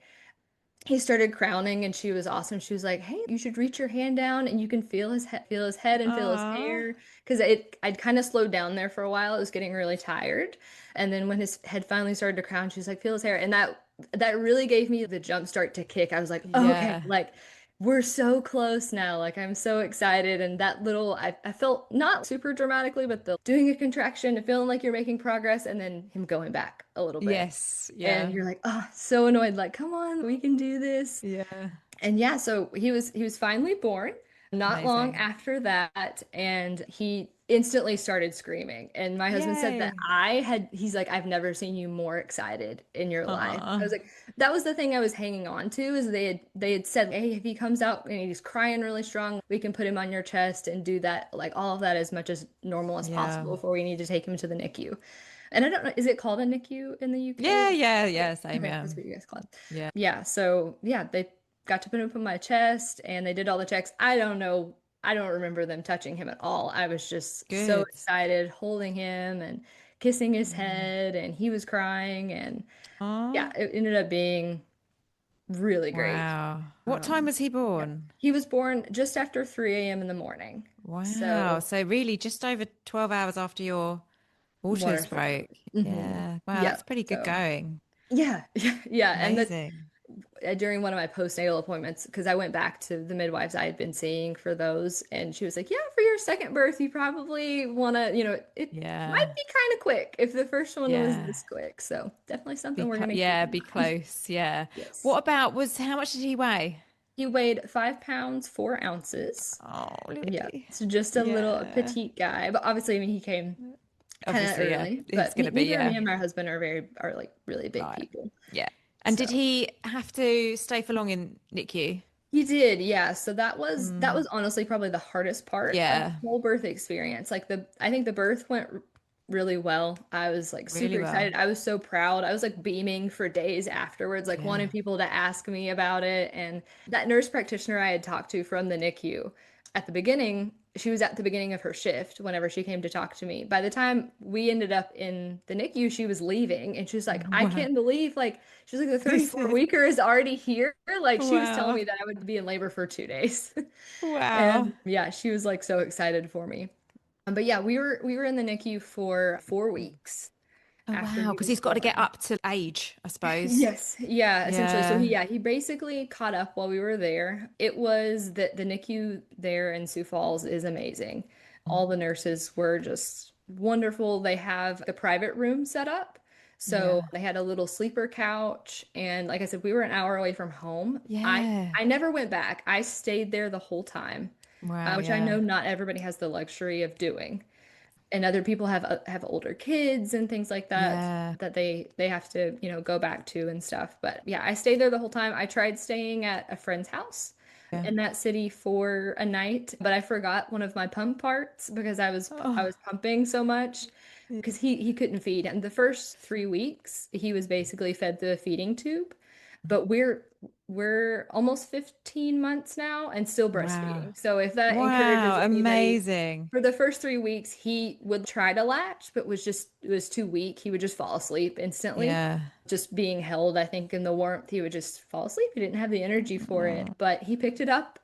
He started crowning and she was awesome. She was like, "Hey, you should reach your hand down and you can feel his head and feel his Oh, hair." Because I'd kind of slowed down there for a while. It was getting really tired. And then when his head finally started to crown, she was like, "Feel his hair." And that really gave me the jump start to kick. I was like, oh, "Okay, yeah. like we're so close now. Like I'm so excited. And that little, I felt not super dramatically, but the doing a contraction and feeling like you're making progress and then him going back a little bit. Yes. And Yeah. you're like, oh, so annoyed. Like, come on, we can do this. Yeah. And yeah, so he was finally born not long Amazing. after that, and he instantly started screaming. And my husband said that Yay. he's like, I've never seen you more excited in your life. I was Aw. like, that was the thing I was hanging on to is they had said, hey, if he comes out and he's crying really strong, we can put him on your chest and do that, like all of that as much as normal as Yeah. possible before we need to take him to the NICU. And I don't know, is it called a NICU in the Yeah, UK? yeah, Yeah. yeah, same, Okay, yeah. that's what you guys call it. Yeah. Yeah, so yeah, they got to put him up on my chest and they did all the checks. I don't know. I don't remember them touching him at all. I was just so Good. excited holding him and kissing his Mm. head and he was crying and yeah, Aw. it ended up being really great. Wow. What time Um, was he yeah. born? He was born just after 3 a.m. in the morning. Wow. So So really just over 12 hours after your waters wonderful. broke. Yeah. Wow, Yeah. that's pretty good So going. yeah, yeah. And that Amazing. during one of my postnatal appointments because I went back to the midwives I had been seeing for those, and she was like, "Yeah, for your second birth, you probably want to, it might Yeah. be kind of quick if the first one was Yeah. this quick." So definitely something we're gonna keep Yeah, in be mind. close. Yeah. Yes, What about how much did he weigh? he weighed 5 pounds 4 ounces. Oh, Yeah, Lily. so just a little Yeah. petite guy, but obviously, I mean, he came kind of Obviously, yeah. early. It's But gonna be, neither me yeah. and my husband are like really big Right. people. Yeah. And did So. he have to stay for long in NICU? He did, yeah. So that was Mm. honestly probably the hardest part of the Yeah. whole birth experience. Like I think the birth went really well. I was like super Really well. excited. I was so proud. I was like beaming for days afterwards, like wanting Yeah. people to ask me about it. And that nurse practitioner I had talked to from the NICU at the beginning, she was at the beginning of her shift whenever she came to talk to me. By the time we ended up in the NICU, she was leaving and she was like, I Wow. can't believe like she's like the This 34 is weeker is already here. Like she was telling wow. me that I would be in labor for 2 days. Wow. And yeah, she was like so excited for me. But yeah, we were in the NICU for 4 weeks Oh after wow. he Because was he's got to get born. up to age, I suppose. Yes, yeah, essentially. So Yeah. he basically caught up while we were there. It was the NICU there in Sioux Falls is amazing. All the nurses were just wonderful. They have the private room set up. So Yeah. they had a little sleeper couch and like I said, we were an hour away from home. Yeah. I never went back. I stayed there the whole time, Wow. which I Yeah. know not everybody has the luxury of doing and other people have older kids and things like that Yeah. that they have to go back to and stuff, but yeah, I stayed there the whole time. I tried staying at a friend's house Yeah. in that city for a night, but I forgot one of my pump parts because I Oh. was pumping so much Yeah. because he couldn't feed, and the first 3 weeks he was basically fed through a feeding tube, but we're almost 15 months now and still Wow. breastfeeding, so if that encourages Wow. anybody, Amazing. for the first 3 weeks, he would try to latch, but it was too weak. He would just fall asleep instantly. Yeah. Just being held, I think, in the warmth, he would just fall asleep. He didn't have the energy for it, Oh. but he picked it up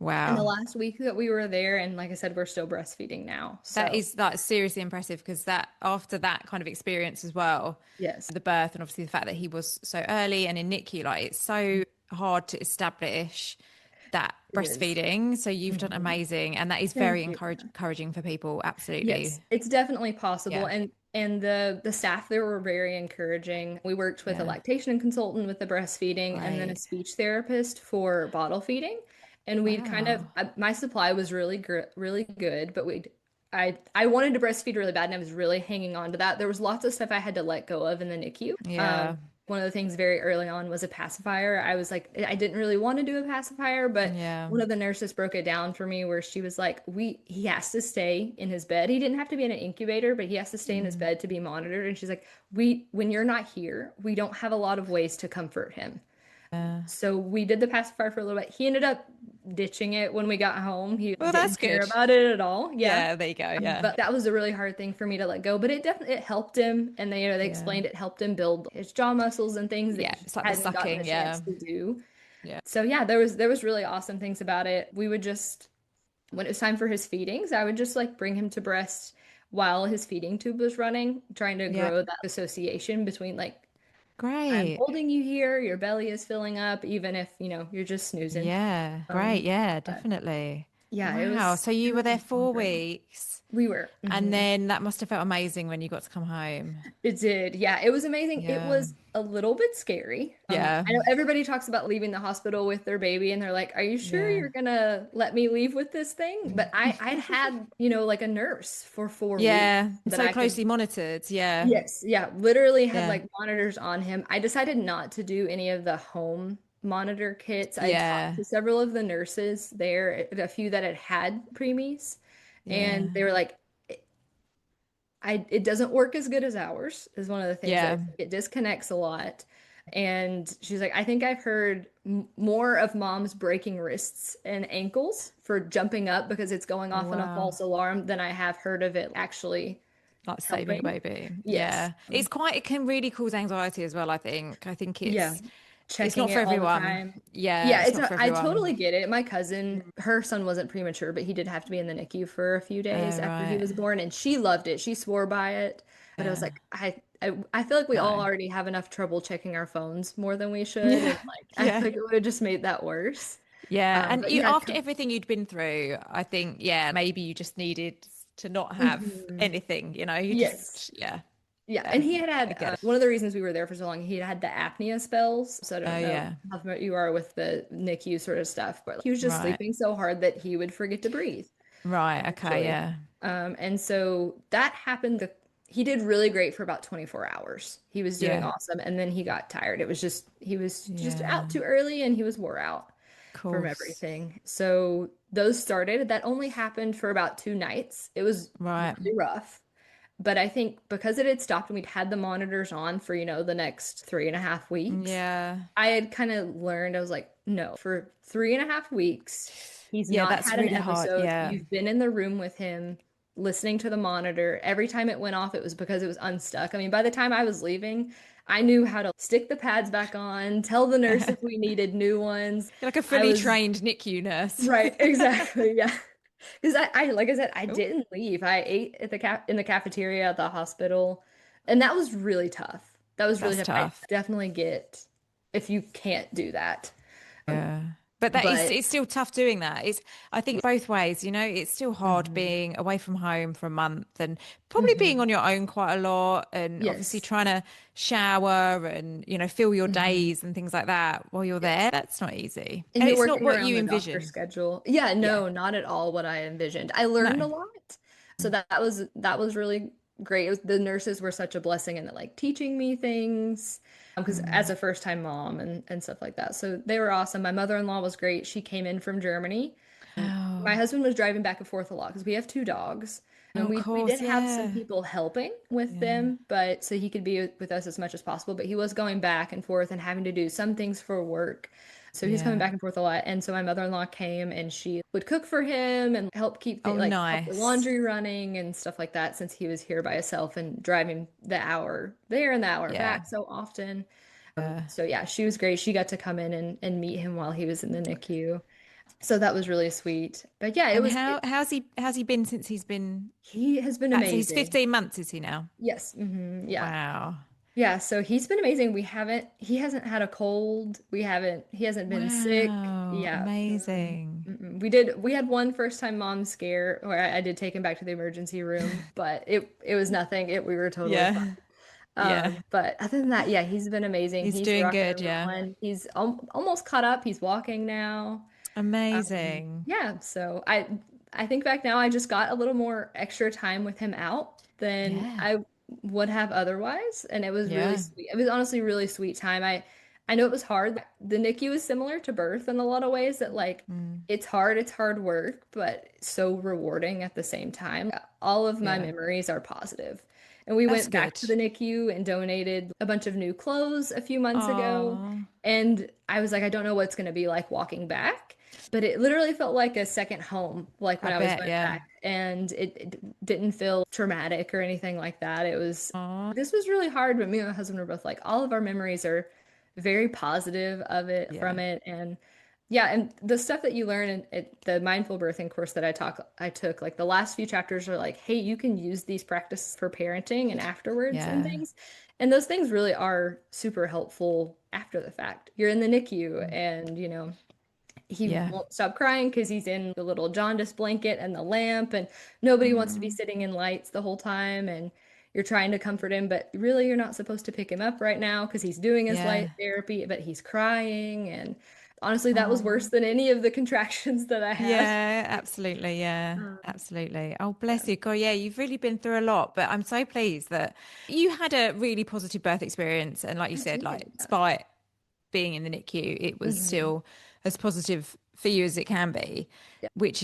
in the Wow. last week that we were there. And like I said, we're still breastfeeding now. That So, is like seriously impressive because that after that kind of experience as well, yes, the birth and obviously the fact that he was so early and in NICU, like it's so hard to establish that it is. breastfeeding. So you've done Mhm. amazing, and that is very Thank you. encouraging for people. Yes, Absolutely. it's definitely possible. Yeah. And the staff there were very encouraging. We worked with a Yeah. lactation consultant with the breastfeeding and then a Great. speech therapist for bottle feeding. And we'd kind of Wow. my supply was really good, but I wanted to breastfeed really bad and I was really hanging on to that. There was lots of stuff I had to let go of in the NICU. Yeah. One of the things very early on was a pacifier. I was like, I didn't really want to do a pacifier, but Yeah. one of the nurses broke it down for me where she was like, he has to stay in his bed. He didn't have to be in an incubator, but he has to stay in his Mm. bed to be monitored. And she's like, when you're not here, we don't have a lot of ways to comfort him. Yeah. So we did the pacifier for a little bit. He ended up ditching it when we got home. He Well, didn't that's care good. about it at all. Yeah. Yeah. There you go. Yeah. But that was a really hard thing for me to let go. But it definitely it helped him, and they Yeah. explained it helped him build his jaw muscles and things that Yeah. he It's like the hadn't gotten the sucking. chance Yeah. to do. Yeah. So yeah, there was really awesome things about it. We would just when it was time for his feedings, I would just like bring him to breast while his feeding tube was running, trying to Yeah. grow that association between like I'm Great. holding you here. Your belly is filling up, even if, you're just snoozing. Yeah. Great. Yeah, But definitely. yeah, Wow. So it you were was a there long four journey. weeks, We were. and Mhm. then that must have felt amazing when you got to come home. It did. Yeah, it was amazing. It Yeah. was a little bit scary. Yeah. I know everybody talks about leaving the hospital with their baby and they're like, "Are you sure Yeah. you're gonna let me leave with this thing?" But I'd had, like a nurse for 4 weeks Yeah. that So I could. closely monitored. Yeah. Yes, yeah, literally had Yeah. like monitors on him. I decided not to do any of the home monitor kits. I talked Yeah. to several of the nurses there, a few that had preemies, and Yeah. they were like, it doesn't work as good as ours, is one of the things that Yeah. it disconnects a lot. And she's like, I think I've heard more of moms breaking wrists and ankles for jumping up because it's going Oh, off in a wow. false alarm than I have heard of it actually Like saving your helping. baby. Yes. Yeah. It can really cause anxiety as well, I think. I think Yeah. it's Checking not for it all the everyone. time. Yeah, Yeah, it's not for I everyone. totally get it. My cousin, her son wasn't premature, but he did have to be in the NICU for a few days Oh, after he right. was born, and she loved it. She swore by it. But I was Yeah. like, I feel like we all No. already have enough trouble checking our phones more than we should, Yeah. and like I Yeah. feel like it would have just made that worse. Yeah. And But you, yeah, after everything you'd been through, I think, yeah, maybe you just needed to not have mhm. anything, you Yes. just, yeah. Yeah, Yeah. and he I had get it. one of the reasons we were there for so long, he had the apnea spells. So I Oh, don't know yeah. how familiar you are with the NICU sort of stuff, but he was just Right. sleeping so hard that he would forget to breathe, Right. Okay. essentially. Yeah. And so that happened. He did really great for about 24 hours. He was doing Yeah. awesome, and then he got tired. He was just out Yeah. too early, and he was wore out Of from course. everything. So those started. That only happened for about 2 nights. It was Right. really rough. But I think because it had stopped and we'd had the monitors on for, the next 3.5 weeks, Yeah. I had kind of learned, I was like, no, for 3.5 weeks, he's Yeah. not That's had an really hard. episode. Yeah. You've been in the room with him, listening to the monitor. Every time it went off, it was because it was unstuck. I mean, by the time I was leaving, I knew how to stick the pads back on, tell the nurse if we needed new ones. You're like a I fully was trained NICU nurse. right, exactly. Yeah. Because like I said, I Oh, didn't leave. I ate at in the cafeteria at the hospital, and that was really tough. That was really that's tough. I tough. definitely get if you can't do that. Yeah. But that is But it's still tough doing that. It's I think both ways, it's still hard mhm, being away from home for a month and probably being mhm, on your own quite a lot and obviously yes, trying to shower and fill your mhm, days and things like that while you're there. yes. That's not easy. And And you're it's not working what around you the doctor envision. schedule. Yeah, Yeah. no, not at all what I envisioned. I learned a No. lot. So that was really great. The nurses were such a blessing in like teaching me things because as Mm. a first time mom and stuff like that. So they were awesome. My mother-in-law was great. She came in from Germany. My Oh, husband was driving back and forth a lot because we have two dogs. oh, And of we course, did have some yeah. people helping with Yeah. them, but so he could be with us as much as possible. But he was going back and forth and having to do some things for work. So he's coming Yeah. back and forth a lot. And so my mother-in-law came and she would cook for him and help keep Oh, help the nice. laundry running and stuff like that since he was here by himself and driving the hour there and the hour Yeah. back so often. Yeah. So yeah, she was great. She got to come in and meet him while he was in the NICU. So that was really sweet. But yeah, And how's he been since he's been he has been back? So he's amazing. 15 months, is he now? Yes. Yeah. Wow. Yeah, so he's been amazing. He hasn't had a cold. He hasn't been sick. Wow. Yeah. Amazing. We had one first time mom scare where I did take him back to the emergency room, but it was nothing. We were totally fine. Yeah. Yeah. But other than that, yeah, he's been amazing. He's He's doing rocking good. and Yeah. rolling. He's almost caught up. He's walking now. Amazing. Yeah, so I think back now I just got a little more extra time with him out than Yeah. I would have otherwise, and it was really Yeah. sweet. It was honestly a really sweet time. I know it was hard. The NICU is similar to birth in a lot of ways that like Mm. it's hard work, but so rewarding at the same time. All of my Yeah. memories are positive. And we That's went back good. to the NICU and donated a bunch of new clothes a few months ago. Oh, And I was like, I don't know what it's going to be like walking back, but it literally felt like a second home, like I when I was bet. going Yeah. back. And it didn't feel traumatic or anything like that. Oh, This was really hard, but me and my husband were both like, all of our memories are very positive of it, from yeah. it. And Yeah, and the stuff that you learn in the mindful birthing course that I took, like the last few chapters are like, hey, you can use these practices for parenting and afterwards and Yeah. things. And those things really are super helpful after the fact. You're in the NICU and, he Yeah. won't stop crying because he's in the little jaundice blanket and the lamp, and nobody wants to be Mm, sitting in lights the whole time. And you're trying to comfort him, but really, you're not supposed to pick him up right now because he's doing his light yeah. therapy, but he's crying. And honestly, that was worse Oh. than any of the contractions that I had. Yeah, absolutely. Yeah, Um, absolutely. Oh, bless yeah, you. God, yeah, you've really been through a lot, but I'm so pleased that you had a really positive birth experience. And like you I said, like did. Yeah. despite being in the NICU, it was Mhm. still as positive for you as it can be, Yeah. which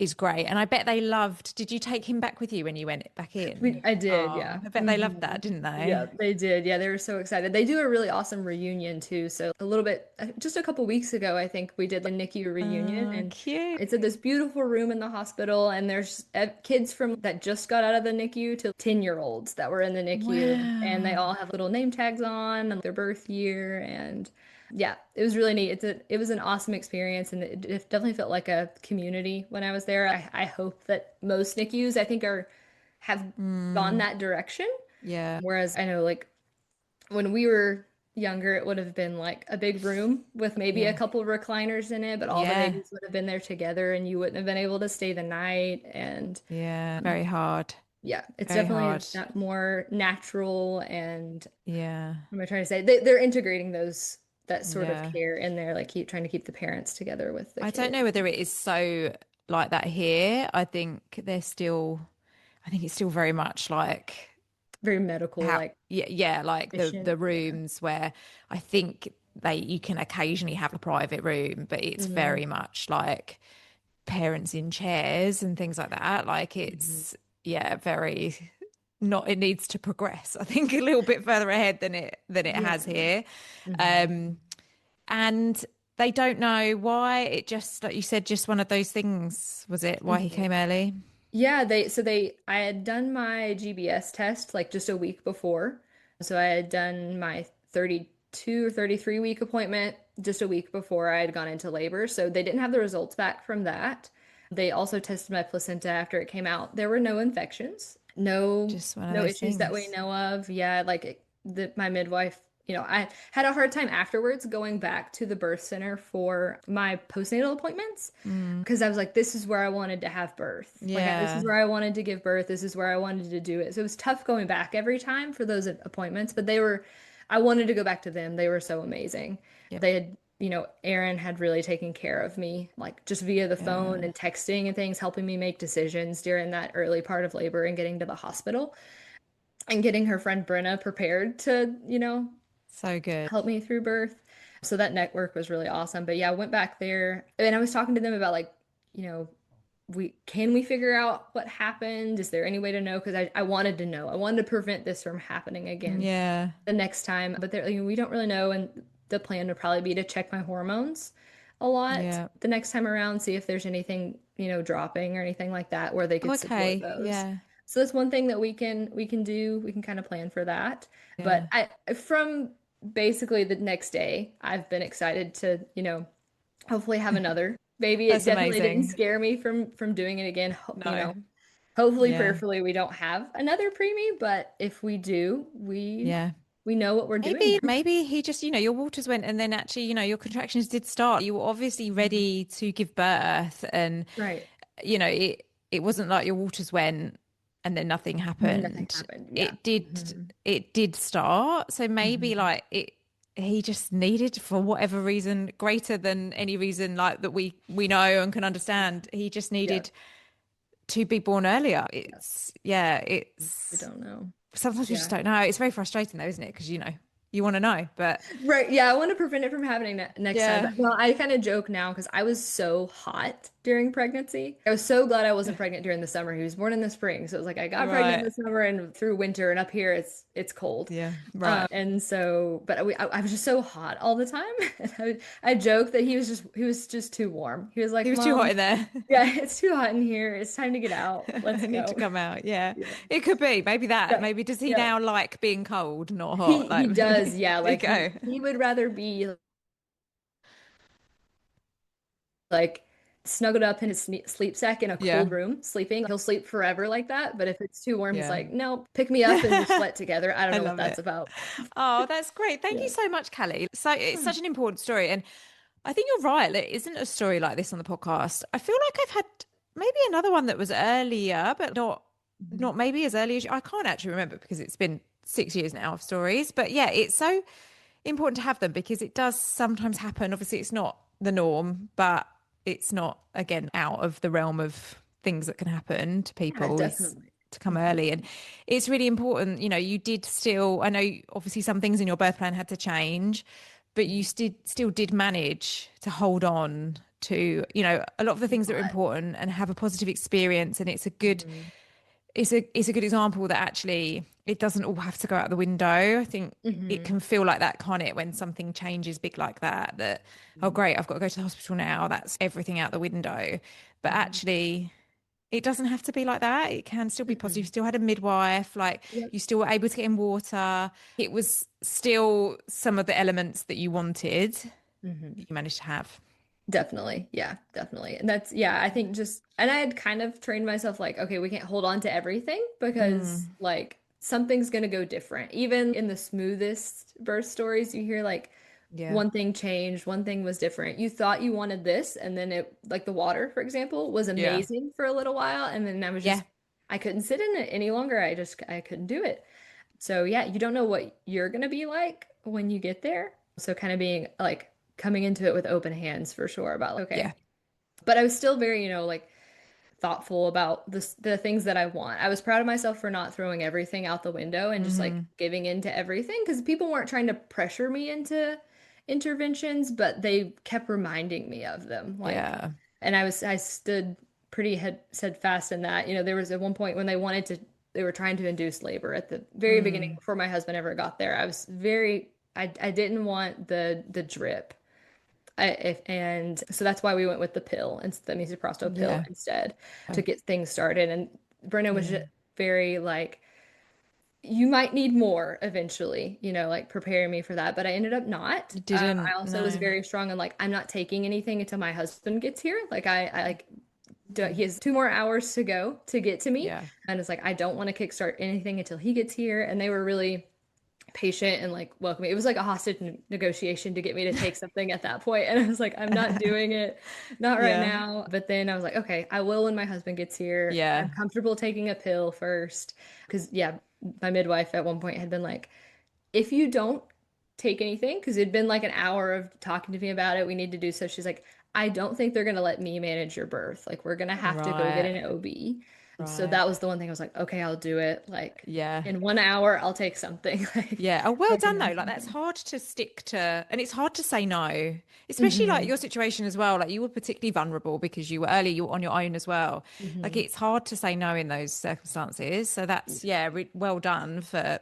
is great. And I bet they loved, did you take him back with you when you went back in? I did, Oh, yeah. I bet they loved that, didn't Yeah, they? they did. Yeah, they were so excited. They do a really awesome reunion too. So a little bit, just a couple weeks ago, I think we did a NICU reunion, Oh, and cute. it's at this beautiful room in the hospital, and there's kids from that just got out of the NICU to 10-year-olds that were in the NICU, and they Wow. all have little name tags on and their birth year, and yeah, it was really neat. It was an awesome experience, and it definitely felt like a community when I was there. I hope that most NICUs, I think, are have gone Mm, that direction. yeah. Whereas I know like when we were younger, it would have been like a big room with maybe a Yeah. couple of recliners in it, but all the Yeah. babies would have been there together and you wouldn't have been able to stay the night. And Yeah. Very hard. yeah, it's Very definitely hard. that more natural and Yeah. what am I trying to say? They're integrating that sort of Yeah. care in there, like trying to keep the parents together with the I don't kids. know whether it is so like that here. I think it's still very much like Very medical, how, like yeah, like the efficient. Yeah. rooms where I think you can occasionally have a private room, but it's Hmm. very much like parents in chairs and things like that. Like Hmm. yeah, very not, it needs to progress, I think, a little bit further ahead than it Yeah. has here. Hmm. Um, and they don't know why. It just, like you said, just one of those things, was it? Why he Hmm. came early? Yeah, I had done my GBS test like just a week before. So I had done my 32 or 33 week appointment just a week before I had gone into labor. So they didn't have the results back from that. They also tested my placenta after it came out. There were no infections, Just one of no those issues that we things. know of. Yeah, like my midwife, I had a hard time afterwards going back to the birth center for my postnatal appointments Mm, because I was like, this is where I wanted to have birth. Like, this is yeah, where I wanted to give birth. This is where I wanted to do it. So it was tough going back every time for those appointments, but I wanted to go back to them. They were so amazing. yeah, They had, Aaron had really taken care of me, like just via the phone yeah. and texting and things, helping me make decisions during that early part of labor and getting to the hospital and getting her friend Brenna prepared to, So good. help me through birth. So that network was really awesome. But yeah, I went back there and I was talking to them about like, you know, we figure out what happened? Is there any way to know? Because I wanted to know. I wanted to prevent this from happening again Yeah, the next time. But we don't really know. And the plan would probably be to check my hormones a lot yeah. the next time around, see if there's anything, dropping or anything like that where they Oh, could support okay. those. Yeah, So that's one thing that we can do. We can kind of plan for that. But yeah. from basically the next day, I've been excited to, hopefully have another baby. It That's definitely didn't amazing. scare me from doing it again. No. Hopefully, Yeah, prayerfully, we don't have another preemie, but if we do, yeah. we know what we're doing Maybe, now. maybe he just, your waters went and then actually, your contractions did start. You were obviously Mhm. ready to give birth and, Right. it wasn't like your waters went and then nothing And then nothing happened. happened. Yeah. It did, Hmm. it did start. So maybe Hmm. like he just needed, for whatever reason greater than any reason like that we know and can understand, he just Yeah. needed to be born earlier. Yeah. Yeah, We it's don't know. sometimes we just Yeah. don't know. It's very frustrating though, isn't it? Because you want to know, but Right. Yeah, I want to prevent it from happening next time. yeah, But well, I kind of joke now because I was so hot during pregnancy. I was so glad I wasn't pregnant during the summer. He was born in the spring, so it was like I got pregnant in right. the summer and through winter, and up here it's cold. Yeah, right. And so, but I was just so hot all the time. And I joke that he was just too warm. He was He like, was too hot "Mom, in there. yeah, it's too hot in here. It's time to get out. Let's I need to go." come out. Yeah. Yeah. It could be. Maybe that. Yeah. Maybe does he Yeah. now like being cold, not hot? He Like, does. Yeah. there you Like go. he would rather be like snuggled up in his sleep sack in a Yeah. cold room, sleeping. He'll sleep forever like that. But if it's too warm, he's Yeah. like, no, pick me up and we'll sweat together. I don't I know what love that's it. about. Oh, that's great. Thank you Yeah. so much, Callie. So it's such an important story. And I think you're right. There isn't a story like this on the podcast. I feel like I've had maybe another one that was earlier, but Mhm. not maybe as early as I can't actually remember because it's been 6 years now of stories. But yeah, it's so important to have them because it does sometimes happen. Obviously, it's not the norm, but it's not again out of the realm of things that can happen to Yeah, people. Is definitely. to come Mhm. early, and it's really important. You did still. I know obviously some things in your birth plan had to change, but you still did manage to hold on to a lot of the A things that are lot. important and have a positive experience. And Mhm. it's a good example that actually it doesn't all have to go out the window. I think it Mhm. can feel like that, can't it, when something changes big like that, oh great, I've got to go to the hospital now. That's everything out the window. But Mhm. actually it doesn't have to be like that. It can still be positive. You Mhm. still had a midwife, like Yep. you still were able to get in water. It was still some of the elements that you wanted, Mhm. you managed to have. Definitely. Yeah, definitely. And that's, yeah, I think just, and I had kind of trained myself like, okay, we can't hold on to everything because Mm, like something's going to go different. Even in the smoothest birth stories, you hear like yeah. one thing changed, one thing was different. You thought you wanted this, and then it, like the water, for example, was Yeah. amazing for a little while. And then I was Yeah. just, I couldn't sit in it any longer. I couldn't do it. So yeah, you don't know what you're gonna be like when you get there. So kind of being like coming into it with open hands for sure about like, okay. Yeah. But I was still very, like thoughtful about the things that I want. I was proud of myself for not throwing everything out the window and just like Hmm. giving in to everything because people weren't trying to pressure me into interventions, but they kept reminding me of them. Like, Yeah. and I stood pretty head steadfast in that. There was at one point when they were trying to induce labor at the very beginning Mm, before my husband ever got there. I was very, I didn't want the drip. And so that's why we went with the pill and the misoprostol pill yeah. instead to get things started. And Brenda was just Mm. very like, you might need more eventually, like preparing me for that. But I ended up not. You I didn't, also was no. very strong on like, I'm not taking anything until my husband gets here. Like I like, Mm. he has 2 more hours to go to get to me. Yeah. And it's like, I don't want to kickstart anything until he gets here. And they were really patient and like welcoming. It was like a hostage negotiation to get me to take something at that point. And I was like, I'm not doing it, not right Yeah. now. But then I was like, okay, I will when my husband gets here. I'm Yeah. comfortable taking a pill first. Because, yeah, my midwife at one point had been like, if you don't take anything, because it'd been like an hour of talking to me about it, we need to do so. She's like, I don't think they're going to let me manage your birth. Like, we're going to have to go get Right. an OB. So Right. that was the one thing I was like, okay, I'll do it. Like, Yeah. in 1 hour, I'll take something. Like, Yeah. Oh, well taking done on though. Like that's something. hard to stick to, and it's hard to say no, especially like Hmm. your situation as well. Like you were particularly vulnerable because you were early, you were on your own as well. Like Hmm. it's hard to say no in those circumstances. So that's yeah, well done for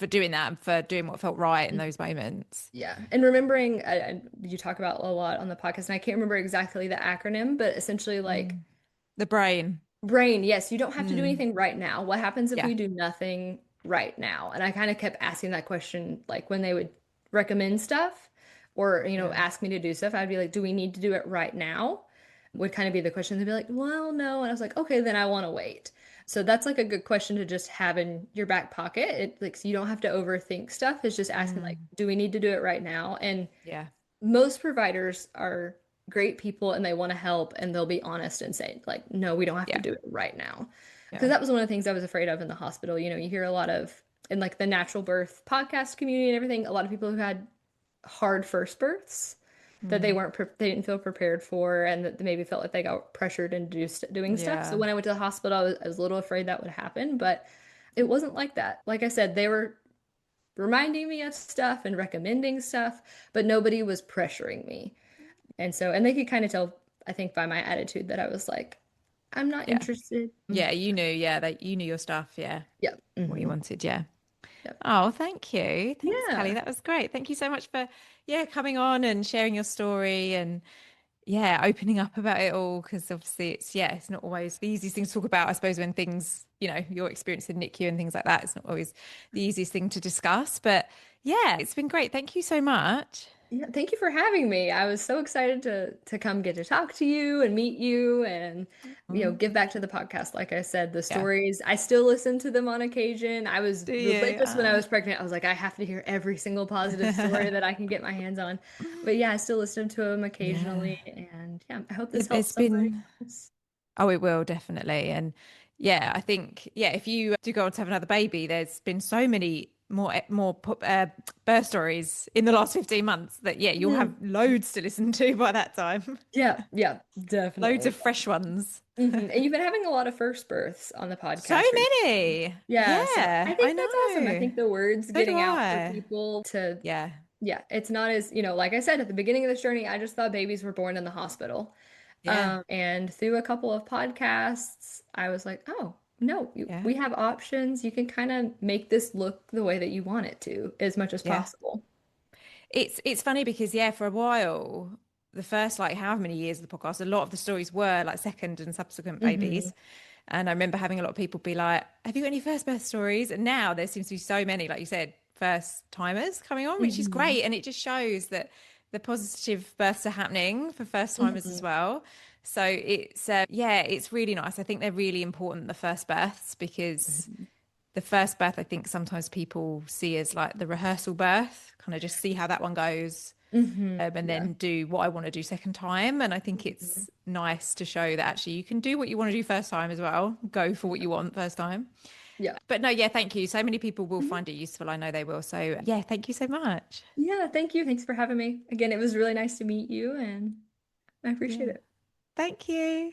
doing that and for doing what felt right in those moments. Yeah. And remembering, you talk about a lot on the podcast, and I can't remember exactly the acronym, but essentially, like, Mm. The brain. brain, yes, you don't have to do Mm. anything right now. What happens if Yeah. we do nothing right now? And I kind of kept asking that question, like when they would recommend stuff or, Yeah. ask me to do stuff, I'd be like, do we need to do it right now? Would kind of be the question. They'd be like, well, no. And I was like, okay, then I want to wait. So that's like a good question to just have in your back pocket. It like so you don't have to overthink stuff. It's just asking like, Mm. do we need to do it right now? And Yeah. most providers are great people and they want to help and they'll be honest and say like no we don't have to Yeah. do it right now because Yeah. that was one of the things I was afraid of in the hospital. You hear a lot of in like the natural birth podcast community and everything, a lot of people who had hard first births that Mm. they didn't feel prepared for and that they maybe felt like they got pressured into doing stuff. So Yeah. when I went to the hospital I was a little afraid that would happen, but it wasn't like that. Like I said, they were reminding me of stuff and recommending stuff, but nobody was pressuring me. And they could kind of tell, I think, by my attitude that I was like, I'm not Yeah. interested. Yeah. You knew. Yeah. That you knew your stuff. Yeah. Yeah. What you Hmm. wanted. Yeah. Yep. Oh, thank you. Thanks, Callie. Yeah. That was great. Thank you so much for, yeah, coming on and sharing your story and, yeah, opening up about it all. Because obviously yeah, it's not always the easiest thing to talk about, I suppose, when things, your experience in NICU and things like that, it's not always the easiest thing to discuss. But yeah, it's been great. Thank you so much. Yeah, thank you for having me. I was so excited to come get to talk to you and meet you and Mm, give back to the podcast. Like I said, the yeah. stories, I still listen to them on occasion. I was Do you? religious when I was pregnant. I was like, I have to hear every single positive story that I can get my hands on. But yeah, I still listen to them Yeah. occasionally. And yeah, I hope this helps There's somebody been, else. oh, it will definitely. And yeah, I think, yeah, if you do go on to have another baby, there's been so many more birth stories in the last 15 months that, yeah, you'll have Mhm. loads to listen to by that time. Yeah, yeah, Loads definitely. of fresh ones. And you've been having a lot of first births on the So podcast recently. many. Yeah, so I Yeah, I think that's awesome. I know. think the word's So do getting out for I. people to, Yeah. yeah, it's not as, like I said at the beginning of this journey, I just thought babies were born in the hospital. Yeah. And through a couple of podcasts, I was like, oh, no, Yeah. we have options. You can kind of make this look the way that you want it to as much as Yeah. possible. It's funny because yeah, for a while, the first like how many years of the podcast, a lot of the stories were like second and subsequent Hmm. babies. And I remember having a lot of people be like, "Have you got any first birth stories?" And now there seems to be so many, like you said, first timers coming on, which is Hmm. great. And it just shows that the positive births are happening for first timers as Hmm. well. So it's yeah, it's really nice. I think they're really important, the first births, because Hmm. the first birth, I think sometimes people see as like the rehearsal birth, kind of just see how that one goes, Hmm. and Yeah. then do what I want to do second time. And I think Mhm. it's nice to show that actually you can do what you want to do first time as well. Go for what Yeah. you want first time. Yeah. But no, yeah, thank you. So many people will Mhm. find it useful. I know they will. So yeah, thank you so much. Yeah, thank you. Thanks for having me. Again, it was really nice to meet you and I appreciate Yeah. it. Thank you.